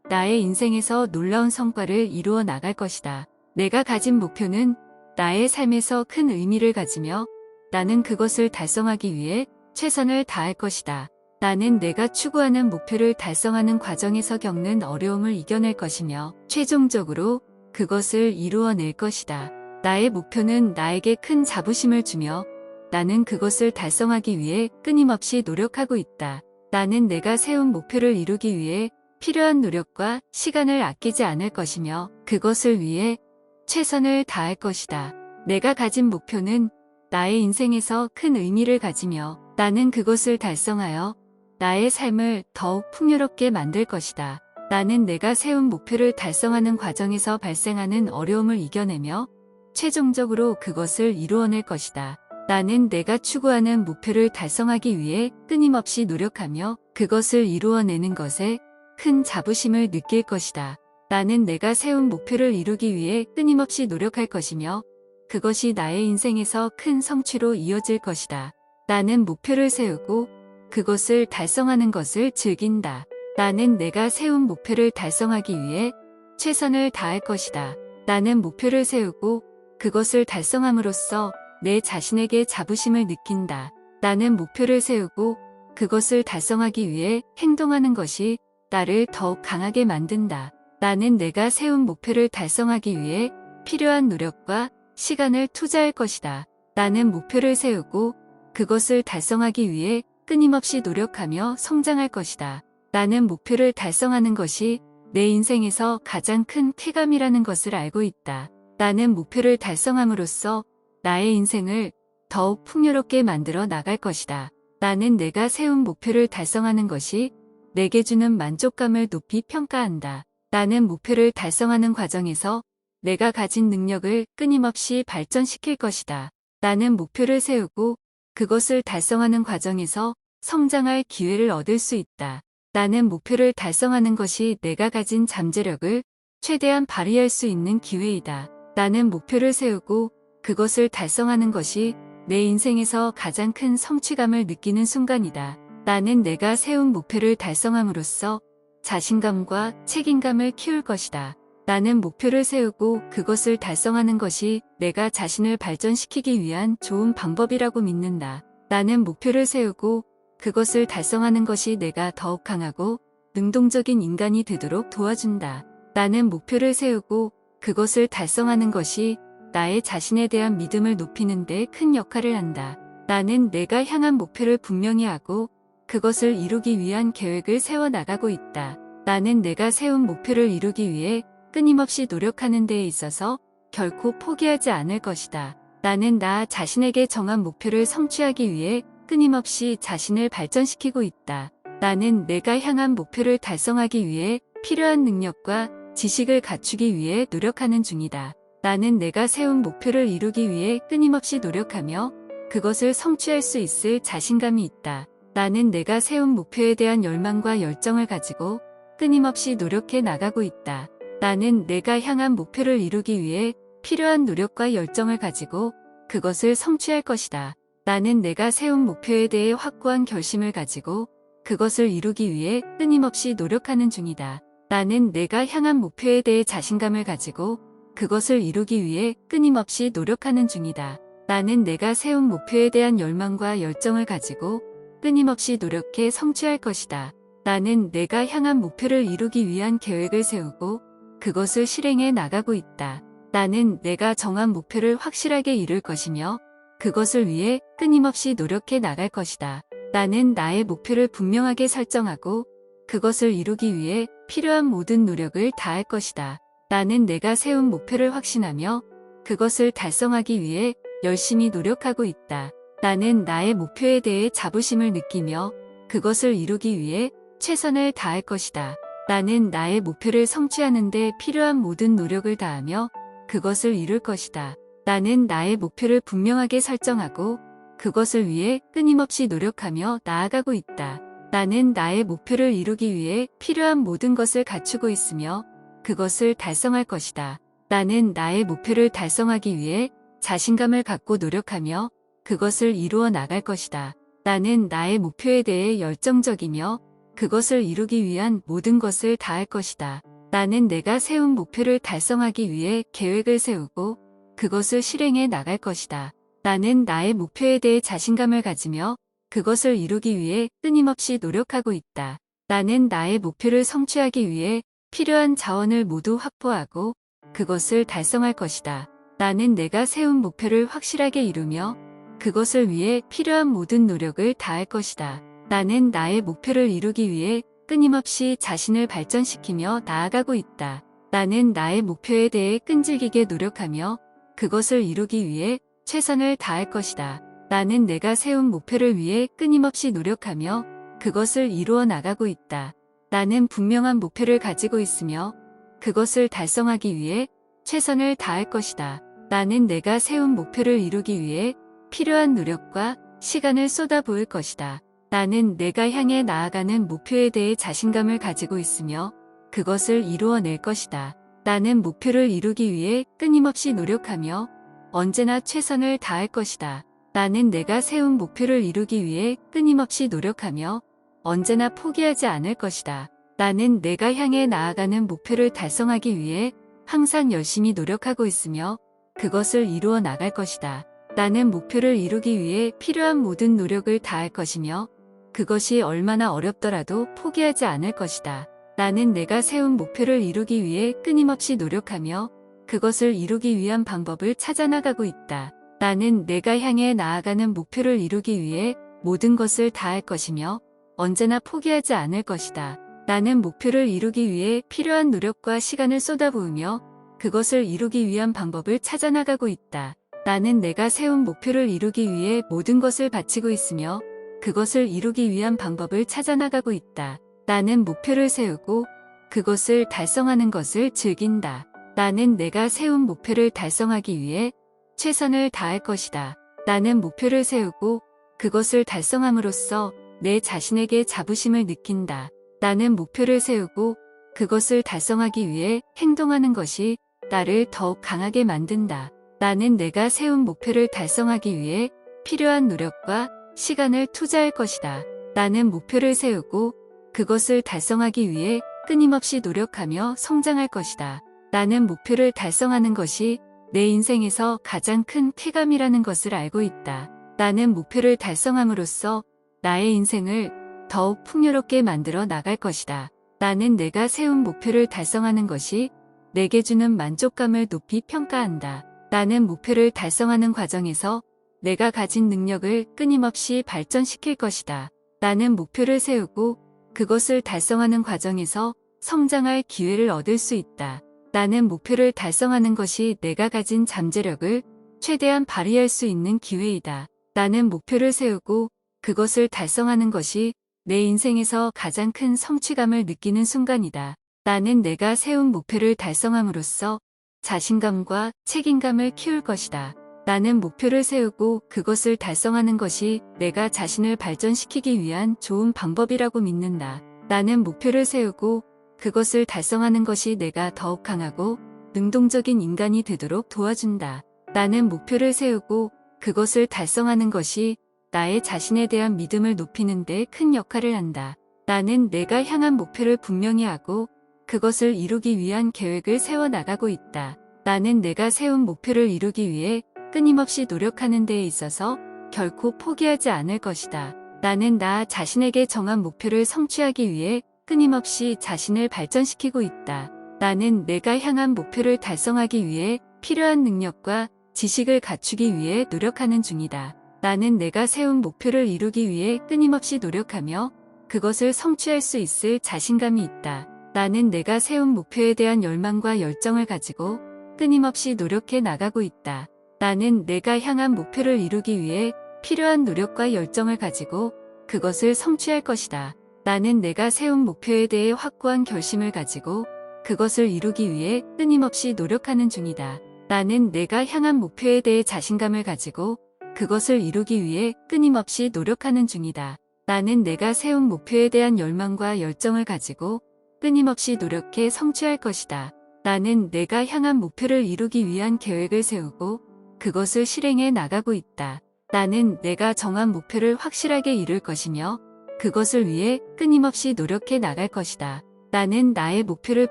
나의 인생에서 놀라운 성과를 이루어 나갈 것이다. 내가 가진 목표는 나의 삶에서 큰 의미를 가지며 나는 그것을 달성하기 위해 최선을 다할 것이다. 나는 내가 추구하는 목표를 달성하는 과정에서 겪는 어려움을 이겨낼 것이며 최종적으로 그것을 이루어낼 것이다. 나의 목표는 나에게 큰 자부심을 주며 나는 그것을 달성하기 위해 끊임없이 노력하고 있다. 나는 내가 세운 목표를 이루기 위해 필요한 노력과 시간을 아끼지 않을 것이며 그것을 위해 최선을 다할 것이다. 내가 가진 목표는 나의 인생에서 큰 의미를 가지며 나는 그것을 달성하여 나의 삶을 더욱 풍요롭게 만들 것이다. 나는 내가 세운 목표를 달성하는 과정에서 발생하는 어려움을 이겨내며 최종적으로 그것을 이루어낼 것이다. 나는 내가 추구하는 목표를 달성하기 위해 끊임없이 노력하며 그것을 이루어내는 것에 큰 자부심을 느낄 것이다. 나는 내가 세운 목표를 이루기 위해 끊임없이 노력할 것이며 그것이 나의 인생에서 큰 성취로 이어질 것이다. 나는 목표를 세우고 그것을 달성하는 것을 즐긴다. 나는 내가 세운 목표를 달성하기 위해 최선을 다할 것이다. 나는 목표를 세우고 그것을 달성함으로써 내 자신에게 자부심을 느낀다. 나는 목표를 세우고 그것을 달성하기 위해 행동하는 것이 나를 더욱 강하게 만든다. 나는 내가 세운 목표를 달성하기 위해 필요한 노력과 시간을 투자할 것이다. 나는 목표를 세우고 그것을 달성하기 위해 끊임없이 노력하며 성장할 것이다. 나는 목표를 달성하는 것이 내 인생에서 가장 큰 쾌감이라는 것을 알고 있다. 나는 목표를 달성함으로써 나의 인생을 더욱 풍요롭게 만들어 나갈 것이다. 나는 내가 세운 목표를 달성하는 것이 내게 주는 만족감을 높이 평가한다. 나는 목표를 달성하는 과정에서 내가 가진 능력을 끊임없이 발전시킬 것이다. 나는 목표를 세우고 그것을 달성하는 과정에서 성장할 기회를 얻을 수 있다. 나는 목표를 달성하는 것이 내가 가진 잠재력을 최대한 발휘할 수 있는 기회이다. 나는 목표를 세우고 그것을 달성하는 것이 내 인생에서 가장 큰 성취감을 느끼는 순간이다. 나는 내가 세운 목표를 달성함으로써 자신감과 책임감을 키울 것이다. 나는 목표를 세우고 그것을 달성하는 것이 내가 자신을 발전시키기 위한 좋은 방법이라고 믿는다. 나는 목표를 세우고 그것을 달성하는 것이 내가 더욱 강하고 능동적인 인간이 되도록 도와준다. 나는 목표를 세우고 그것을 달성하는 것이 나의 자신에 대한 믿음을 높이는 데 큰 역할을 한다. 나는 내가 향한 목표를 분명히 하고 그것을 이루기 위한 계획을 세워나가고 있다. 나는 내가 세운 목표를 이루기 위해 끊임없이 노력하는 데에 있어서 결코 포기하지 않을 것이다. 나는 나 자신에게 정한 목표를 성취하기 위해 끊임없이 자신을 발전시키고 있다. 나는 내가 향한 목표를 달성하기 위해 필요한 능력과 지식을 갖추기 위해 노력하는 중이다. 나는 내가 세운 목표를 이루기 위해 끊임없이 노력하며 그것을 성취할 수 있을 자신감이 있다. 나는 내가 세운 목표에 대한 열망과 열정을 가지고 끊임없이 노력해 나가고 있다. 나는 내가 향한 목표를 이루기 위해 필요한 노력과 열정을 가지고 그것을 성취할 것이다. 나는 내가 세운 목표에 대해 확고한 결심을 가지고 그것을 이루기 위해 끊임없이 노력하는 중이다. 나는 내가 향한 목표에 대해 자신감을 가지고 그것을 이루기 위해 끊임없이 노력하는 중이다. 나는 내가 세운 목표에 대한 열망과 열정을 가지고 끊임없이 노력해 성취할 것이다. 나는 내가 향한 목표를 이루기 위한 계획을 세우고 그것을 실행해 나가고 있다. 나는 내가 정한 목표를 확실하게 이룰 것이며 그것을 위해 끊임없이 노력해 나갈 것이다. 나는 나의 목표를 분명하게 설정하고 그것을 이루기 위해 필요한 모든 노력을 다할 것이다. 나는 내가 세운 목표를 확신하며 그것을 달성하기 위해 열심히 노력하고 있다. 나는 나의 목표에 대해 자부심을 느끼며 그것을 이루기 위해 최선을 다할 것이다. 나는 나의 목표를 성취하는 데 필요한 모든 노력을 다하며 그것을 이룰 것이다. 나는 나의 목표를 분명하게 설정하고 그것을 위해 끊임없이 노력하며 나아가고 있다. 나는 나의 목표를 이루기 위해 필요한 모든 것을 갖추고 있으며 그것을 달성할 것이다. 나는 나의 목표를 달성하기 위해 자신감을 갖고 노력하며 그것을 이루어 나갈 것이다. 나는 나의 목표에 대해 열정적이며 그것을 이루기 위한 모든 것을 다할 것이다. 나는 내가 세운 목표를 달성하기 위해 계획을 세우고 그것을 실행해 나갈 것이다. 나는 나의 목표에 대해 자신감을 가지며 그것을 이루기 위해 끊임없이 노력하고 있다. 나는 나의 목표를 성취하기 위해 필요한 자원을 모두 확보하고 그것을 달성할 것이다. 나는 내가 세운 목표를 확실하게 이루며 그것을 위해 필요한 모든 노력을 다할 것이다. 나는 나의 목표를 이루기 위해 끊임없이 자신을 발전시키며 나아가고 있다. 나는 나의 목표에 대해 끈질기게 노력하며 그것을 이루기 위해 최선을 다할 것이다. 나는 내가 세운 목표를 위해 끊임없이 노력하며 그것을 이루어 나가고 있다. 나는 분명한 목표를 가지고 있으며 그것을 달성하기 위해 최선을 다할 것이다. 나는 내가 세운 목표를 이루기 위해 필요한 노력과 시간을 쏟아부을 것이다. 나는 내가 향해 나아가는 목표에 대해 자신감을 가지고 있으며 그것을 이루어낼 것이다. 나는 목표를 이루기 위해 끊임없이 노력하며 언제나 최선을 다할 것이다. 나는 내가 세운 목표를 이루기 위해 끊임없이 노력하며 언제나 포기하지 않을 것이다. 나는 내가 향해 나아가는 목표를 달성하기 위해 항상 열심히 노력하고 있으며 그것을 이루어 나갈 것이다. 나는 목표를 이루기 위해 필요한 모든 노력을 다할 것이며 그것이 얼마나 어렵더라도 포기하지 않을 것이다. 나는 내가 세운 목표를 이루기 위해 끊임없이 노력하며 그것을 이루기 위한 방법을 찾아나가고 있다. 나는 내가 향해 나아가는 목표를 이루기 위해 모든 것을 다할 것이며 언제나 포기하지 않을 것이다. 나는 목표를 이루기 위해 필요한 노력과 시간을 쏟아부으며 그것을 이루기 위한 방법을 찾아나가고 있다. 나는 내가 세운 목표를 이루기 위해 모든 것을 바치고 있으며 그것을 이루기 위한 방법을 찾아나가고 있다. 나는 목표를 세우고 그것을 달성하는 것을 즐긴다. 나는 내가 세운 목표를 달성하기 위해 최선을 다할 것이다. 나는 목표를 세우고 그것을 달성함으로써 내 자신에게 자부심을 느낀다. 나는 목표를 세우고 그것을 달성하기 위해 행동하는 것이 나를 더욱 강하게 만든다. 나는 내가 세운 목표를 달성하기 위해 필요한 노력과 시간을 투자할 것이다. 나는 목표를 세우고 그것을 달성하기 위해 끊임없이 노력하며 성장할 것이다. 나는 목표를 달성하는 것이 내 인생에서 가장 큰 쾌감이라는 것을 알고 있다. 나는 목표를 달성함으로써 나의 인생을 더욱 풍요롭게 만들어 나갈 것이다. 나는 내가 세운 목표를 달성하는 것이 내게 주는 만족감을 높이 평가한다. 나는 목표를 달성하는 과정에서 내가 가진 능력을 끊임없이 발전시킬 것이다. 나는 목표를 세우고 그것을 달성하는 과정에서 성장할 기회를 얻을 수 있다. 나는 목표를 달성하는 것이 내가 가진 잠재력을 최대한 발휘할 수 있는 기회이다. 나는 목표를 세우고 그것을 달성하는 것이 내 인생에서 가장 큰 성취감을 느끼는 순간이다. 나는 내가 세운 목표를 달성함으로써 자신감과 책임감을 키울 것이다. 나는 목표를 세우고 그것을 달성하는 것이 내가 자신을 발전시키기 위한 좋은 방법이라고 믿는다. 나는 목표를 세우고 그것을 달성하는 것이 내가 더욱 강하고 능동적인 인간이 되도록 도와준다. 나는 목표를 세우고 그것을 달성하는 것이 나의 자신에 대한 믿음을 높이는 데 큰 역할을 한다. 나는 내가 향한 목표를 분명히 하고 그것을 이루기 위한 계획을 세워나가고 있다. 나는 내가 세운 목표를 이루기 위해 끊임없이 노력하는 데에 있어서 결코 포기하지 않을 것이다. 나는 나 자신에게 정한 목표를 성취하기 위해 끊임없이 자신을 발전시키고 있다. 나는 내가 향한 목표를 달성하기 위해 필요한 능력과 지식을 갖추기 위해 노력하는 중이다. 나는 내가 세운 목표를 이루기 위해 끊임없이 노력하며 그것을 성취할 수 있을 자신감이 있다. 나는 내가 세운 목표에 대한 열망과 열정을 가지고 끊임없이 노력해 나가고 있다. 나는 내가 향한 목표를 이루기 위해 필요한 노력과 열정을 가지고 그것을 성취할 것이다. 나는 내가 세운 목표에 대해 확고한 결심을 가지고 그것을 이루기 위해 끊임없이 노력하는 중이다. 나는 내가 향한 목표에 대해 자신감을 가지고 그것을 이루기 위해 끊임없이 노력하는 중이다. 나는 내가 세운 목표에 대한 열망과 열정을 가지고 끊임없이 노력해 성취할 것이다. 나는 내가 향한 목표를 이루기 위한 계획을 세우고 그것을 실행해 나가고 있다. 나는 내가 정한 목표를 확실하게 이룰 것이며 그것을 위해 끊임없이 노력해 나갈 것이다. 나는 나의 목표를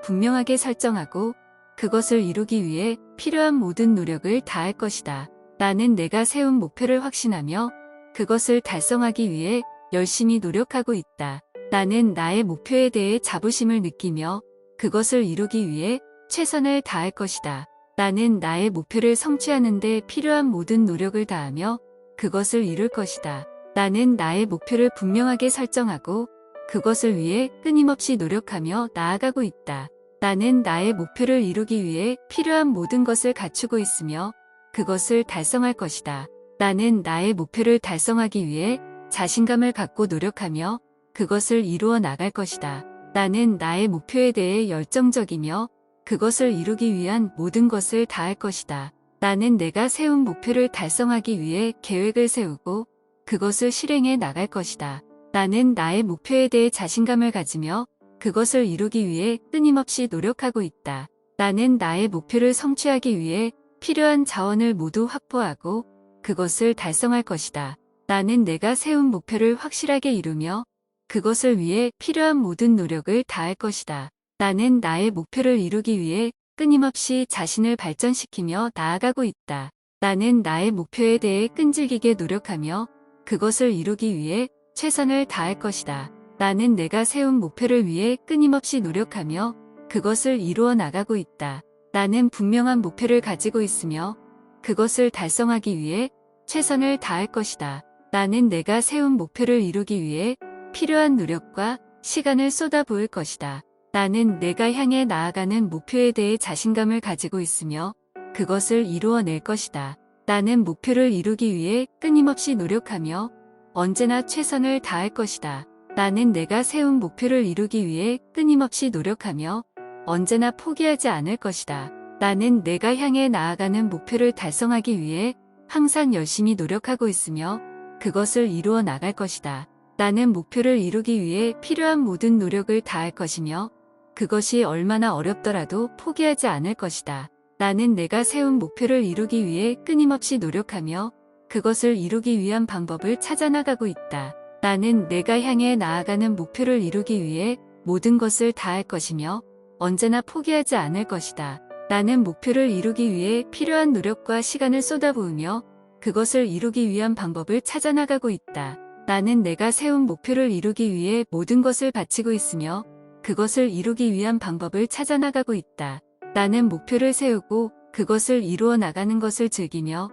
분명하게 설정하고 그것을 이루기 위해 필요한 모든 노력을 다할 것이다. 나는 내가 세운 목표를 확신하며 그것을 달성하기 위해 열심히 노력하고 있다. 나는 나의 목표에 대해 자부심을 느끼며 그것을 이루기 위해 최선을 다할 것이다. 나는 나의 목표를 성취하는 데 필요한 모든 노력을 다하며 그것을 이룰 것이다. 나는 나의 목표를 분명하게 설정하고 그것을 위해 끊임없이 노력하며 나아가고 있다. 나는 나의 목표를 이루기 위해 필요한 모든 것을 갖추고 있으며 그것을 달성할 것이다. 나는 나의 목표를 달성하기 위해 자신감을 갖고 노력하며 그것을 이루어 나갈 것이다. 나는 나의 목표에 대해 열정적이며 그것을 이루기 위한 모든 것을 다할 것이다. 나는 내가 세운 목표를 달성하기 위해 계획을 세우고 그것을 실행해 나갈 것이다. 나는 나의 목표에 대해 자신감을 가지며 그것을 이루기 위해 끊임없이 노력하고 있다. 나는 나의 목표를 성취하기 위해 필요한 자원을 모두 확보하고 그것을 달성할 것이다. 나는 내가 세운 목표를 확실하게 이루며 그것을 위해 필요한 모든 노력을 다할 것이다. 나는 나의 목표를 이루기 위해 끊임없이 자신을 발전시키며 나아가고 있다. 나는 나의 목표에 대해 끈질기게 노력하며 그것을 이루기 위해 최선을 다할 것이다. 나는 내가 세운 목표를 위해 끊임없이 노력하며 그것을 이루어 나가고 있다. 나는 분명한 목표를 가지고 있으며 그것을 달성하기 위해 최선을 다할 것이다. 나는 내가 세운 목표를 이루기 위해 필요한 노력과 시간을 쏟아부을 것이다. 나는 내가 향해 나아가는 목표에 대해 자신감을 가지고 있으며 그것을 이루어낼 것이다. 나는 목표를 이루기 위해 끊임없이 노력하며 언제나 최선을 다할 것이다. 나는 내가 세운 목표를 이루기 위해 끊임없이 노력하며 언제나 포기하지 않을 것이다. 나는 내가 향해 나아가는 목표를 달성하기 위해 항상 열심히 노력하고 있으며 그것을 이루어 나갈 것이다. 나는 목표를 이루기 위해 필요한 모든 노력을 다할 것이며 그것이 얼마나 어렵더라도 포기하지 않을 것이다. 나는 내가 세운 목표를 이루기 위해 끊임없이 노력하며 그것을 이루기 위한 방법을 찾아나가고 있다. 나는 내가 향해 나아가는 목표를 이루기 위해 모든 것을 다할 것이며 언제나 포기하지 않을 것이다. 나는 목표를 이루기 위해 필요한 노력과 시간을 쏟아부으며 그것을 이루기 위한 방법을 찾아나가고 있다. 나는 내가 세운 목표를 이루기 위해 모든 것을 바치고 있으며 그것을 이루기 위한 방법을 찾아나가고 있다. 나는 목표를 세우고 그것을 이루어 나가는 것을 즐기며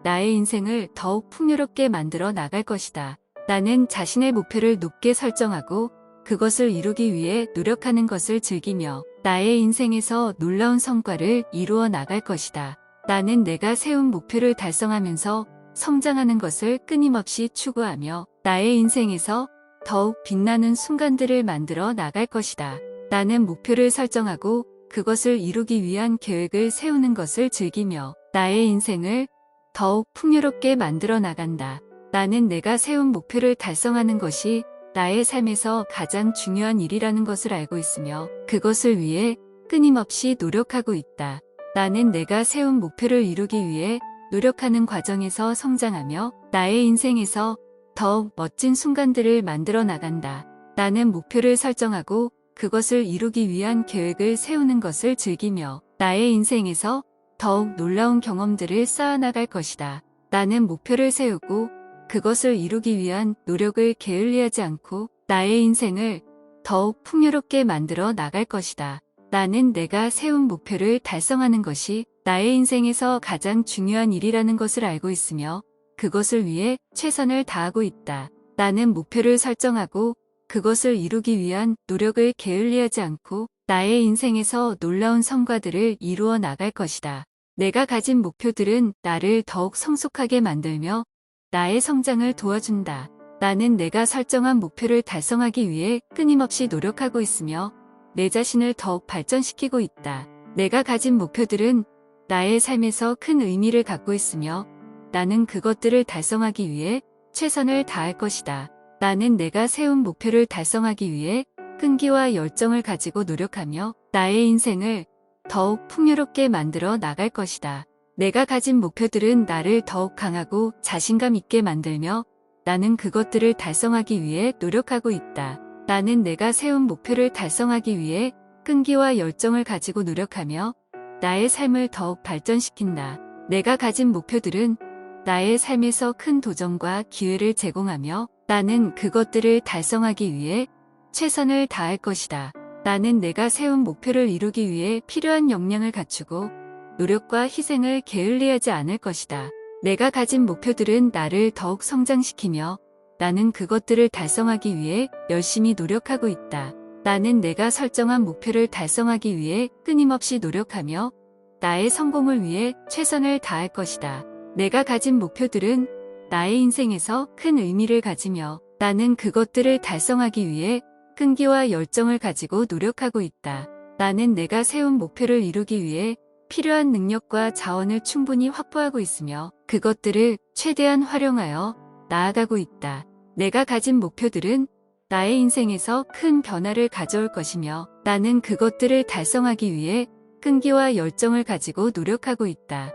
나의 인생을 더욱 풍요롭게 만들어 나갈 것이다. 나는 자신의 목표를 높게 설정하고 그것을 이루기 위해 노력하는 것을 즐기며 나의 인생에서 놀라운 성과를 이루어 나갈 것이다. 나는 내가 세운 목표를 달성하면서 성장하는 것을 끊임없이 추구하며 나의 인생에서 더욱 빛나는 순간들을 만들어 나갈 것이다. 나는 목표를 설정하고 그것을 이루기 위한 계획을 세우는 것을 즐기며 나의 인생을 더욱 풍요롭게 만들어 나간다. 나는 내가 세운 목표를 달성하는 것이 나의 삶에서 가장 중요한 일이라는 것을 알고 있으며 그것을 위해 끊임없이 노력하고 있다. 나는 내가 세운 목표를 이루기 위해 노력하는 과정에서 성장하며 나의 인생에서 더욱 멋진 순간들을 만들어 나간다. 나는 목표를 설정하고 그것을 이루기 위한 계획을 세우는 것을 즐기며 나의 인생에서 더욱 놀라운 경험들을 쌓아나갈 것이다. 나는 목표를 세우고 그것을 이루기 위한 노력을 게을리하지 않고 나의 인생을 더욱 풍요롭게 만들어 나갈 것이다. 나는 내가 세운 목표를 달성하는 것이 나의 인생에서 가장 중요한 일이라는 것을 알고 있으며 그것을 위해 최선을 다하고 있다. 나는 목표를 설정하고 그것을 이루기 위한 노력을 게을리하지 않고 나의 인생에서 놀라운 성과들을 이루어 나갈 것이다. 내가 가진 목표들은 나를 더욱 성숙하게 만들며 나의 성장을 도와준다. 나는 내가 설정한 목표를 달성하기 위해 끊임없이 노력하고 있으며 내 자신을 더욱 발전시키고 있다. 내가 가진 목표들은 나의 삶에서 큰 의미를 갖고 있으며 나는 그것들을 달성하기 위해 최선을 다할 것이다. 나는 내가 세운 목표를 달성하기 위해 끈기와 열정을 가지고 노력하며 나의 인생을 더욱 풍요롭게 만들어 나갈 것이다. 내가 가진 목표들은 나를 더욱 강하고 자신감 있게 만들며 나는 그것들을 달성하기 위해 노력하고 있다. 나는 내가 세운 목표를 달성하기 위해 끈기와 열정을 가지고 노력하며 나의 삶을 더욱 발전시킨다. 내가 가진 목표들은 나의 삶에서 큰 도전과 기회를 제공하며 나는 그것들을 달성하기 위해 최선을 다할 것이다. 나는 내가 세운 목표를 이루기 위해 필요한 역량을 갖추고 노력과 희생을 게을리하지 않을 것이다. 내가 가진 목표들은 나를 더욱 성장시키며 나는 그것들을 달성하기 위해 열심히 노력하고 있다. 나는 내가 설정한 목표를 달성하기 위해 끊임없이 노력하며 나의 성공을 위해 최선을 다할 것이다. 내가 가진 목표들은 나의 인생에서 큰 의미를 가지며 나는 그것들을 달성하기 위해 끈기와 열정을 가지고 노력하고 있다. 나는 내가 세운 목표를 이루기 위해 필요한 능력과 자원을 충분히 확보하고 있으며 그것들을 최대한 활용하여 나아가고 있다. 내가 가진 목표들은 나의 인생에서 큰 변화를 가져올 것이며 나는 그것들을 달성하기 위해 끈기와 열정을 가지고 노력하고 있다.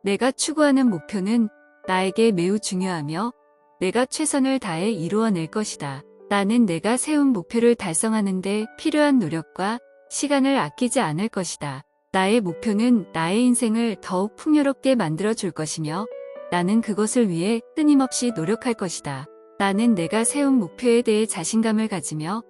내가 추구하는 목표는 나에게 매우 중요하며 내가 최선을 다해 이루어낼 것이다. 나는 내가 세운 목표를 달성하는 데 필요한 노력과 시간을 아끼지 않을 것이다. 나의 목표는 나의 인생을 더욱 풍요롭게 만들어 줄 것이며 나는 그것을 위해 끊임없이 노력할 것이다. 나는 내가 세운 목표에 대해 자신감을 가지며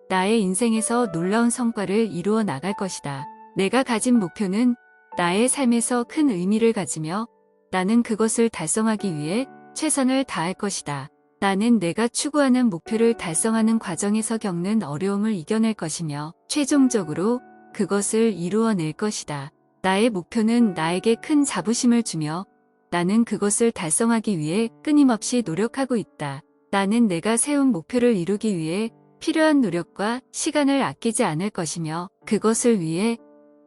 나의 인생에서 놀라운 성과를 이루어 나갈 것이다. 내가 가진 목표는 나의 삶에서 큰 의미를 가지며 나는 그것을 달성하기 위해 최선을 다할 것이다. 나는 내가 추구하는 목표를 달성하는 과정에서 겪는 어려움을 이겨낼 것이며 최종적으로 그것을 이루어낼 것이다. 나의 목표는 나에게 큰 자부심을 주며 나는 그것을 달성하기 위해 끊임없이 노력하고 있다. 나는 내가 세운 목표를 이루기 위해 필요한 노력과 시간을 아끼지 않을 것이며 그것을 위해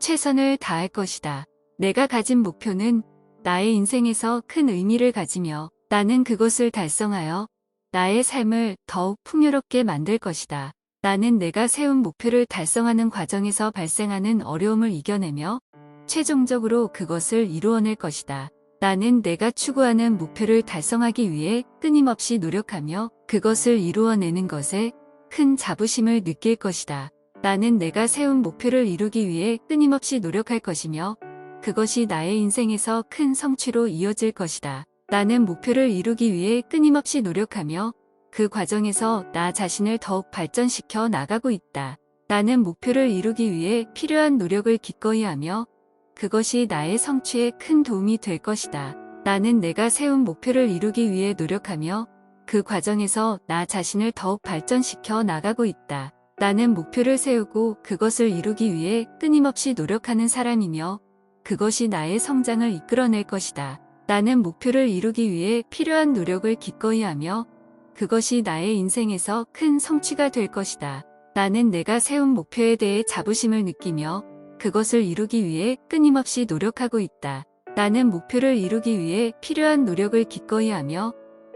최선을 다할 것이다. 내가 가진 목표는 나의 인생에서 큰 의미를 가지며 나는 그것을 달성하여 나의 삶을 더욱 풍요롭게 만들 것이다. 나는 내가 세운 목표를 달성하는 과정에서 발생하는 어려움을 이겨내며 최종적으로 그것을 이루어낼 것이다. 나는 내가 추구하는 목표를 달성하기 위해 끊임없이 노력하며 그것을 이루어내는 것에 큰 자부심을 느낄 것이다. 나는 내가 세운 목표를 이루기 위해 끊임없이 노력할 것이며 그것이 나의 인생에서 큰 성취로 이어질 것이다. 나는 목표를 이루기 위해 끊임없이 노력하며 그 과정에서 나 자신을 더욱 발전시켜 나가고 있다. 나는 목표를 이루기 위해 필요한 노력을 기꺼이 하며 그것이 나의 성취에 큰 도움이 될 것이다. 나는 내가 세운 목표를 이루기 위해 노력하며 그 과정에서 나 자신을 더욱 발전시켜 나가고 있다. 나는 목표를 세우고 그것을 이루기 위해 끊임없이 노력하는 사람이며 그것이 나의 성장을 이끌어낼 것이다. 나는 목표를 이루기 위해 필요한 노력을 기꺼이 하며 그것이 나의 인생에서 큰 성취가 될 것이다. 나는 내가 세운 목표에 대해 자부심을 느끼며 그것을 이루기 위해 끊임없이 노력하고 있다. 나는 목표를 이루기 위해 필요한 노력을 기꺼이 하며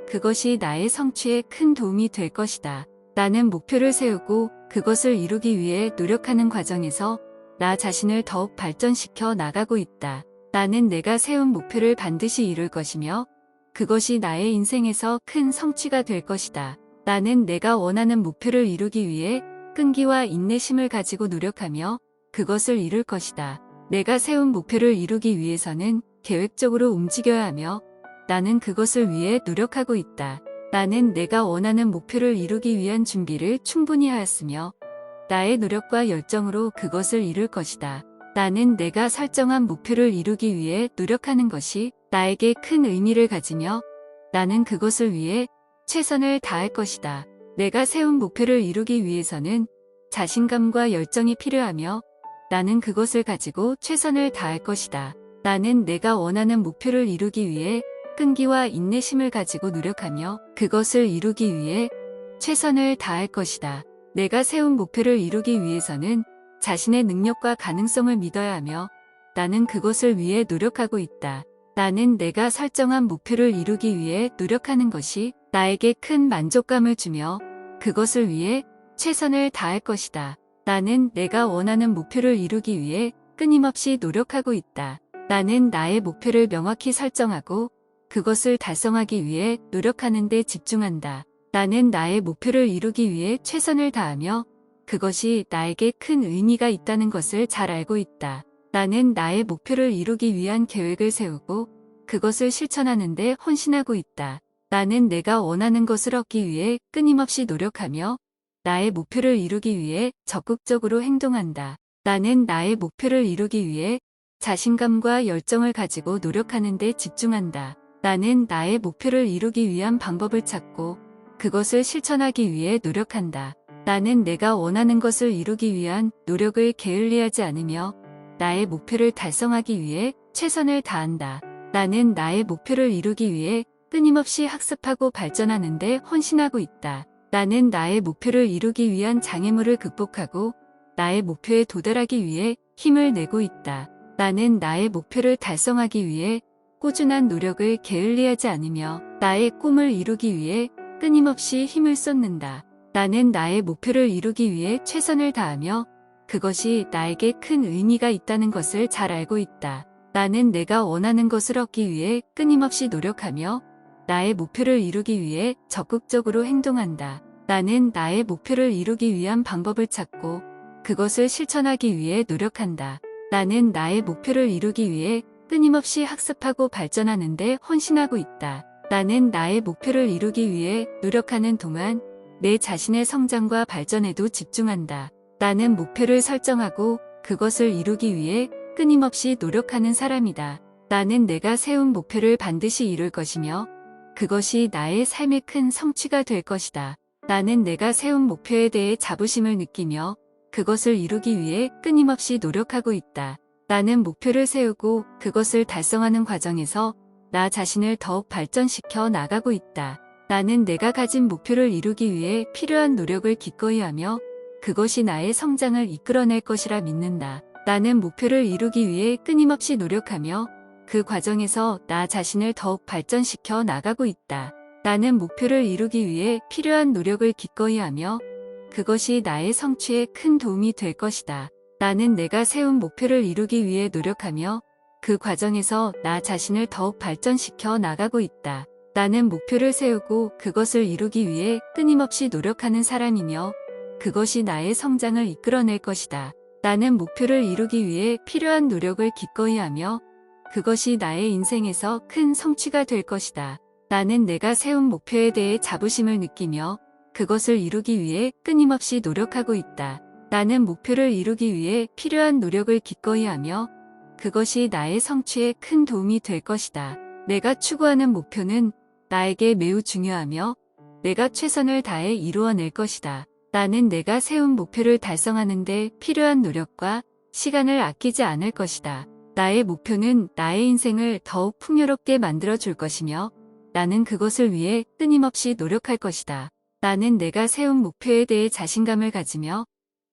그것이 나의 성취에 큰 도움이 될 것이다. 나는 목표를 세우고 그것을 이루기 위해 노력하는 과정에서 나 자신을 더욱 발전시켜 나가고 있다. 나는 내가 세운 목표를 반드시 이룰 것이며 그것이 나의 인생에서 큰 성취가 될 것이다. 나는 내가 원하는 목표를 이루기 위해 끈기와 인내심을 가지고 노력하며 그것을 이룰 것이다. 내가 세운 목표를 이루기 위해서는 계획적으로 움직여야 하며 나는 그것을 위해 노력하고 있다. 나는 내가 원하는 목표를 이루기 위한 준비를 충분히 하였으며 나의 노력과 열정으로 그것을 이룰 것이다. 나는 내가 설정한 목표를 이루기 위해 노력하는 것이 나에게 큰 의미를 가지며 나는 그것을 위해 최선을 다할 것이다. 내가 세운 목표를 이루기 위해서는 자신감과 열정이 필요하며 나는 그것을 가지고 최선을 다할 것이다. 나는 내가 원하는 목표를 이루기 위해 끈기와 인내심을 가지고 노력하며 그것을 이루기 위해 최선을 다할 것이다. 내가 세운 목표를 이루기 위해서는 자신의 능력과 가능성을 믿어야 하며 나는 그것을 위해 노력하고 있다. 나는 내가 설정한 목표를 이루기 위해 노력하는 것이 나에게 큰 만족감을 주며 그것을 위해 최선을 다할 것이다. 나는 내가 원하는 목표를 이루기 위해 끊임없이 노력하고 있다. 나는 나의 목표를 명확히 설정하고 그것을 달성하기 위해 노력하는 데 집중한다. 나는 나의 목표를 이루기 위해 최선을 다하며 그것이 나에게 큰 의미가 있다는 것을 잘 알고 있다. 나는 나의 목표를 이루기 위한 계획을 세우고 그것을 실천하는 데 헌신하고 있다. 나는 내가 원하는 것을 얻기 위해 끊임없이 노력하며 나의 목표를 이루기 위해 적극적으로 행동한다. 나는 나의 목표를 이루기 위해 자신감과 열정을 가지고 노력하는 데 집중한다. 나는 나의 목표를 이루기 위한 방법을 찾고 그것을 실천하기 위해 노력한다. 나는 내가 원하는 것을 이루기 위한 노력을 게을리하지 않으며 나의 목표를 달성하기 위해 최선을 다한다. 나는 나의 목표를 이루기 위해 끊임없이 학습하고 발전하는 데 헌신하고 있다. 나는 나의 목표를 이루기 위한 장애물을 극복하고 나의 목표에 도달하기 위해 힘을 내고 있다. 나는 나의 목표를 달성하기 위해 꾸준한 노력을 게을리하지 않으며 나의 꿈을 이루기 위해 끊임없이 힘을 쏟는다. 나는 나의 목표를 이루기 위해 최선을 다하며 그것이 나에게 큰 의미가 있다는 것을 잘 알고 있다. 나는 내가 원하는 것을 얻기 위해 끊임없이 노력하며 나의 목표를 이루기 위해 적극적으로 행동한다. 나는 나의 목표를 이루기 위한 방법을 찾고 그것을 실천하기 위해 노력한다. 나는 나의 목표를 이루기 위해 끊임없이 학습하고 발전하는 데 헌신하고 있다. 나는 나의 목표를 이루기 위해 노력하는 동안 내 자신의 성장과 발전에도 집중한다. 나는 목표를 설정하고 그것을 이루기 위해 끊임없이 노력하는 사람이다. 나는 내가 세운 목표를 반드시 이룰 것이며 그것이 나의 삶의 큰 성취가 될 것이다. 나는 내가 세운 목표에 대해 자부심을 느끼며 그것을 이루기 위해 끊임없이 노력하고 있다. 나는 목표를 세우고 그것을 달성하는 과정에서 나 자신을 더욱 발전시켜 나가고 있다. 나는 내가 가진 목표를 이루기 위해 필요한 노력을 기꺼이 하며 그것이 나의 성장을 이끌어낼 것이라 믿는다. 나는 목표를 이루기 위해 끊임없이 노력하며 그 과정에서 나 자신을 더욱 발전시켜 나가고 있다. 나는 목표를 이루기 위해 필요한 노력을 기꺼이 하며 그것이 나의 성취에 큰 도움이 될 것이다. 나는 내가 세운 목표를 이루기 위해 노력하며 그 과정에서 나 자신을 더욱 발전시켜 나가고 있다. 나는 목표를 세우고 그것을 이루기 위해 끊임없이 노력하는 사람이며 그것이 나의 성장을 이끌어낼 것이다. 나는 목표를 이루기 위해 필요한 노력을 기꺼이 하며 그것이 나의 인생에서 큰 성취가 될 것이다. 나는 내가 세운 목표에 대해 자부심을 느끼며 그것을 이루기 위해 끊임없이 노력하고 있다. 나는 목표를 이루기 위해 필요한 노력을 기꺼이 하며 그것이 나의 성취에 큰 도움이 될 것이다. 내가 추구하는 목표는 나에게 매우 중요하며 내가 최선을 다해 이루어낼 것이다. 나는 내가 세운 목표를 달성하는 데 필요한 노력과 시간을 아끼지 않을 것이다. 나의 목표는 나의 인생을 더욱 풍요롭게 만들어 줄 것이며 나는 그것을 위해 끊임없이 노력할 것이다. 나는 내가 세운 목표에 대해 자신감을 가지며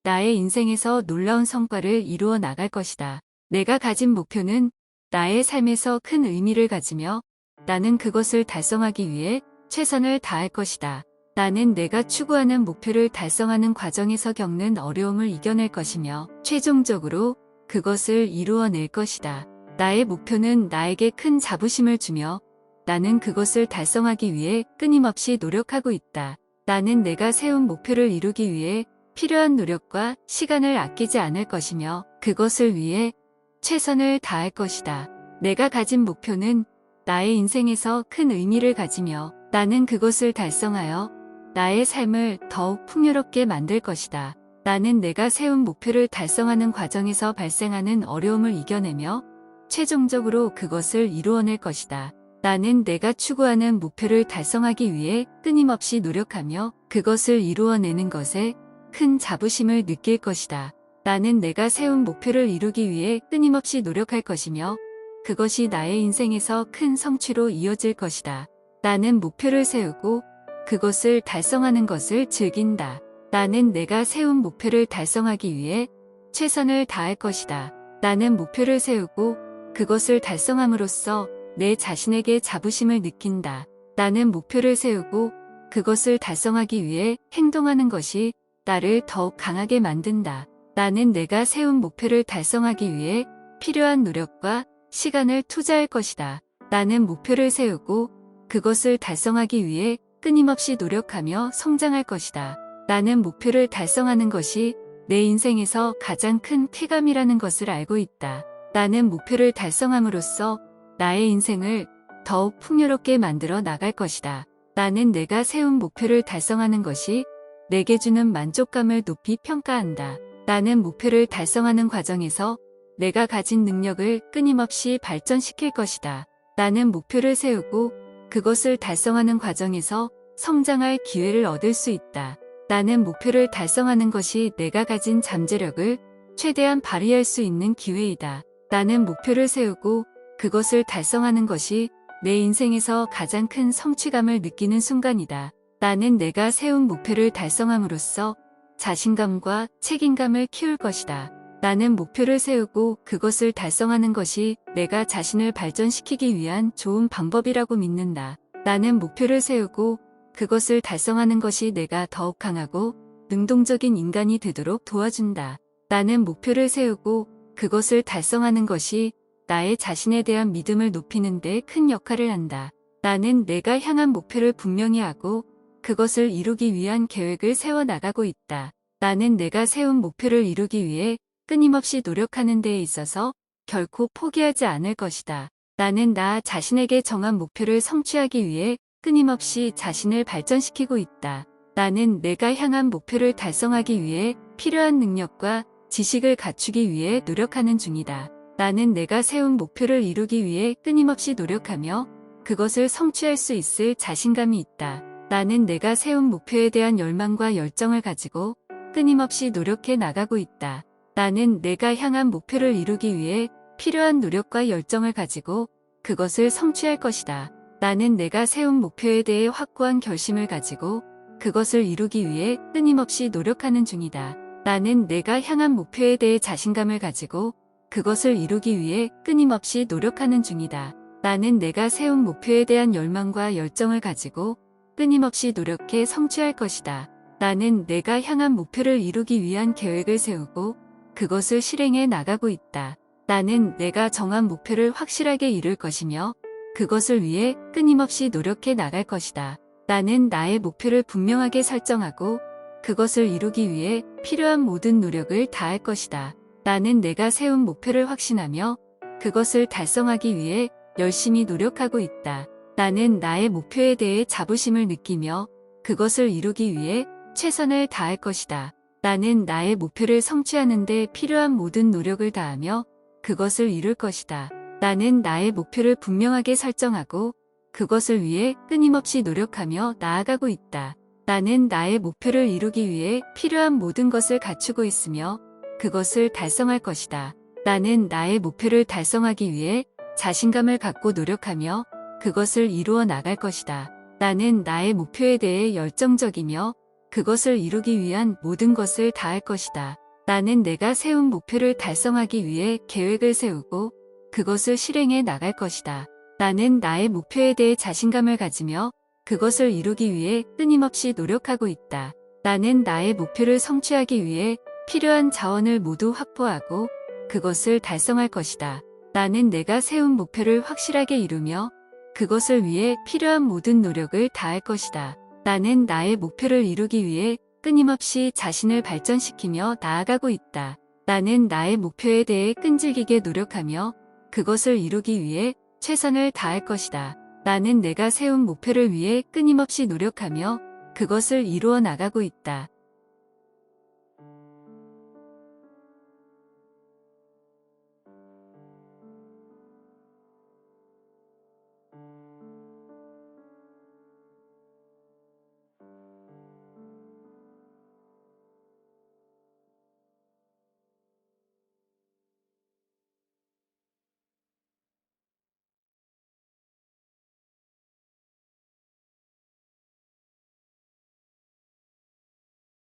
나의 인생에서 놀라운 성과를 이루어 나갈 것이다. 내가 가진 목표는 나의 삶에서 큰 의미를 가지며 나는 그것을 달성하기 위해 최선을 다할 것이다. 나는 내가 추구하는 목표를 달성하는 과정에서 겪는 어려움을 이겨낼 것이며 최종적으로 그것을 이루어낼 것이다. 나의 목표는 나에게 큰 자부심을 주며 나는 그것을 달성하기 위해 끊임없이 노력하고 있다. 나는 내가 세운 목표를 이루기 위해 필요한 노력과 시간을 아끼지 않을 것이며 그것을 위해 최선을 다할 것이다. 내가 가진 목표는 나의 인생에서 큰 의미를 가지며 나는 그것을 달성하여 나의 삶을 더욱 풍요롭게 만들 것이다. 나는 내가 세운 목표를 달성하는 과정에서 발생하는 어려움을 이겨내며 최종적으로 그것을 이루어낼 것이다. 나는 내가 추구하는 목표를 달성하기 위해 끊임없이 노력하며 그것을 이루어내는 것에 큰 자부심을 느낄 것이다. 나는 내가 세운 목표를 이루기 위해 끊임없이 노력할 것이며 그것이 나의 인생에서 큰 성취로 이어질 것이다. 나는 목표를 세우고 그것을 달성하는 것을 즐긴다. 나는 내가 세운 목표를 달성하기 위해 최선을 다할 것이다. 나는 목표를 세우고 그것을 달성함으로써 내 자신에게 자부심을 느낀다. 나는 목표를 세우고 그것을 달성하기 위해 행동하는 것이 나를 더욱 강하게 만든다. 나는 내가 세운 목표를 달성하기 위해 필요한 노력과 시간을 투자할 것이다. 나는 목표를 세우고 그것을 달성하기 위해 끊임없이 노력하며 성장할 것이다. 나는 목표를 달성하는 것이 내 인생에서 가장 큰 쾌감이라는 것을 알고 있다. 나는 목표를 달성함으로써 나의 인생을 더욱 풍요롭게 만들어 나갈 것이다. 나는 내가 세운 목표를 달성하는 것이 내게 주는 만족감을 높이 평가한다. 나는 목표를 달성하는 과정에서 내가 가진 능력을 끊임없이 발전시킬 것이다. 나는 목표를 세우고 그것을 달성하는 과정에서 성장할 기회를 얻을 수 있다. 나는 목표를 달성하는 것이 내가 가진 잠재력을 최대한 발휘할 수 있는 기회이다. 나는 목표를 세우고 그것을 달성하는 것이 내 인생에서 가장 큰 성취감을 느끼는 순간이다. 나는 내가 세운 목표를 달성함으로써 자신감과 책임감을 키울 것이다. 나는 목표를 세우고 그것을 달성하는 것이 내가 자신을 발전시키기 위한 좋은 방법이라고 믿는다. 나는 목표를 세우고 그것을 달성하는 것이 내가 더욱 강하고 능동적인 인간이 되도록 도와준다. 나는 목표를 세우고 그것을 달성하는 것이 나의 자신에 대한 믿음을 높이는 데 큰 역할을 한다. 나는 내가 향한 목표를 분명히 하고 그것을 이루기 위한 계획을 세워나가고 있다. 나는 내가 세운 목표를 이루기 위해 끊임없이 노력하는 데에 있어서 결코 포기하지 않을 것이다. 나는 나 자신에게 정한 목표를 성취하기 위해 끊임없이 자신을 발전시키고 있다. 나는 내가 향한 목표를 달성하기 위해 필요한 능력과 지식을 갖추기 위해 노력하는 중이다. 나는 내가 세운 목표를 이루기 위해 끊임없이 노력하며 그것을 성취할 수 있을 자신감이 있다. 나는 내가 세운 목표에 대한 열망과 열정을 가지고 끊임없이 노력해 나가고 있다. 나는 내가 향한 목표를 이루기 위해 필요한 노력과 열정을 가지고 그것을 성취할 것이다. 나는 내가 세운 목표에 대해 확고한 결심을 가지고 그것을 이루기 위해 끊임없이 노력하는 중이다. 나는 내가 향한 목표에 대해 자신감을 가지고 그것을 이루기 위해 끊임없이 노력하는 중이다. 나는 내가 세운 목표에 대한 열망과 열정을 가지고 끊임없이 노력해 성취할 것이다. 나는 내가 향한 목표를 이루기 위한 계획을 세우고 그것을 실행해 나가고 있다. 나는 내가 정한 목표를 확실하게 이룰 것이며 그것을 위해 끊임없이 노력해 나갈 것이다. 나는 나의 목표를 분명하게 설정하고 그것을 이루기 위해 필요한 모든 노력을 다할 것이다. 나는 내가 세운 목표를 확신하며 그것을 달성하기 위해 열심히 노력하고 있다. 나는 나의 목표에 대해 자부심을 느끼며 그것을 이루기 위해 최선을 다할 것이다. 나는 나의 목표를 성취하는 데 필요한 모든 노력을 다하며 그것을 이룰 것이다. 나는 나의 목표를 분명하게 설정하고 그것을 위해 끊임없이 노력하며 나아가고 있다. 나는 나의 목표를 이루기 위해 필요한 모든 것을 갖추고 있으며 그것을 달성할 것이다. 나는 나의 목표를 달성하기 위해 자신감을 갖고 노력하며 그것을 이루어 나갈 것이다. 나는 나의 목표에 대해 열정적이며 그것을 이루기 위한 모든 것을 다할 것이다. 나는 내가 세운 목표를 달성하기 위해 계획을 세우고 그것을 실행해 나갈 것이다. 나는 나의 목표에 대해 자신감을 가지며 그것을 이루기 위해 끊임없이 노력하고 있다. 나는 나의 목표를 성취하기 위해 필요한 자원을 모두 확보하고 그것을 달성할 것이다. 나는 내가 세운 목표를 확실하게 이루며 그것을 위해 필요한 모든 노력을 다할 것이다. 나는 나의 목표를 이루기 위해 끊임없이 자신을 발전시키며 나아가고 있다. 나는 나의 목표에 대해 끈질기게 노력하며 그것을 이루기 위해 최선을 다할 것이다. 나는 내가 세운 목표를 위해 끊임없이 노력하며 그것을 이루어 나가고 있다.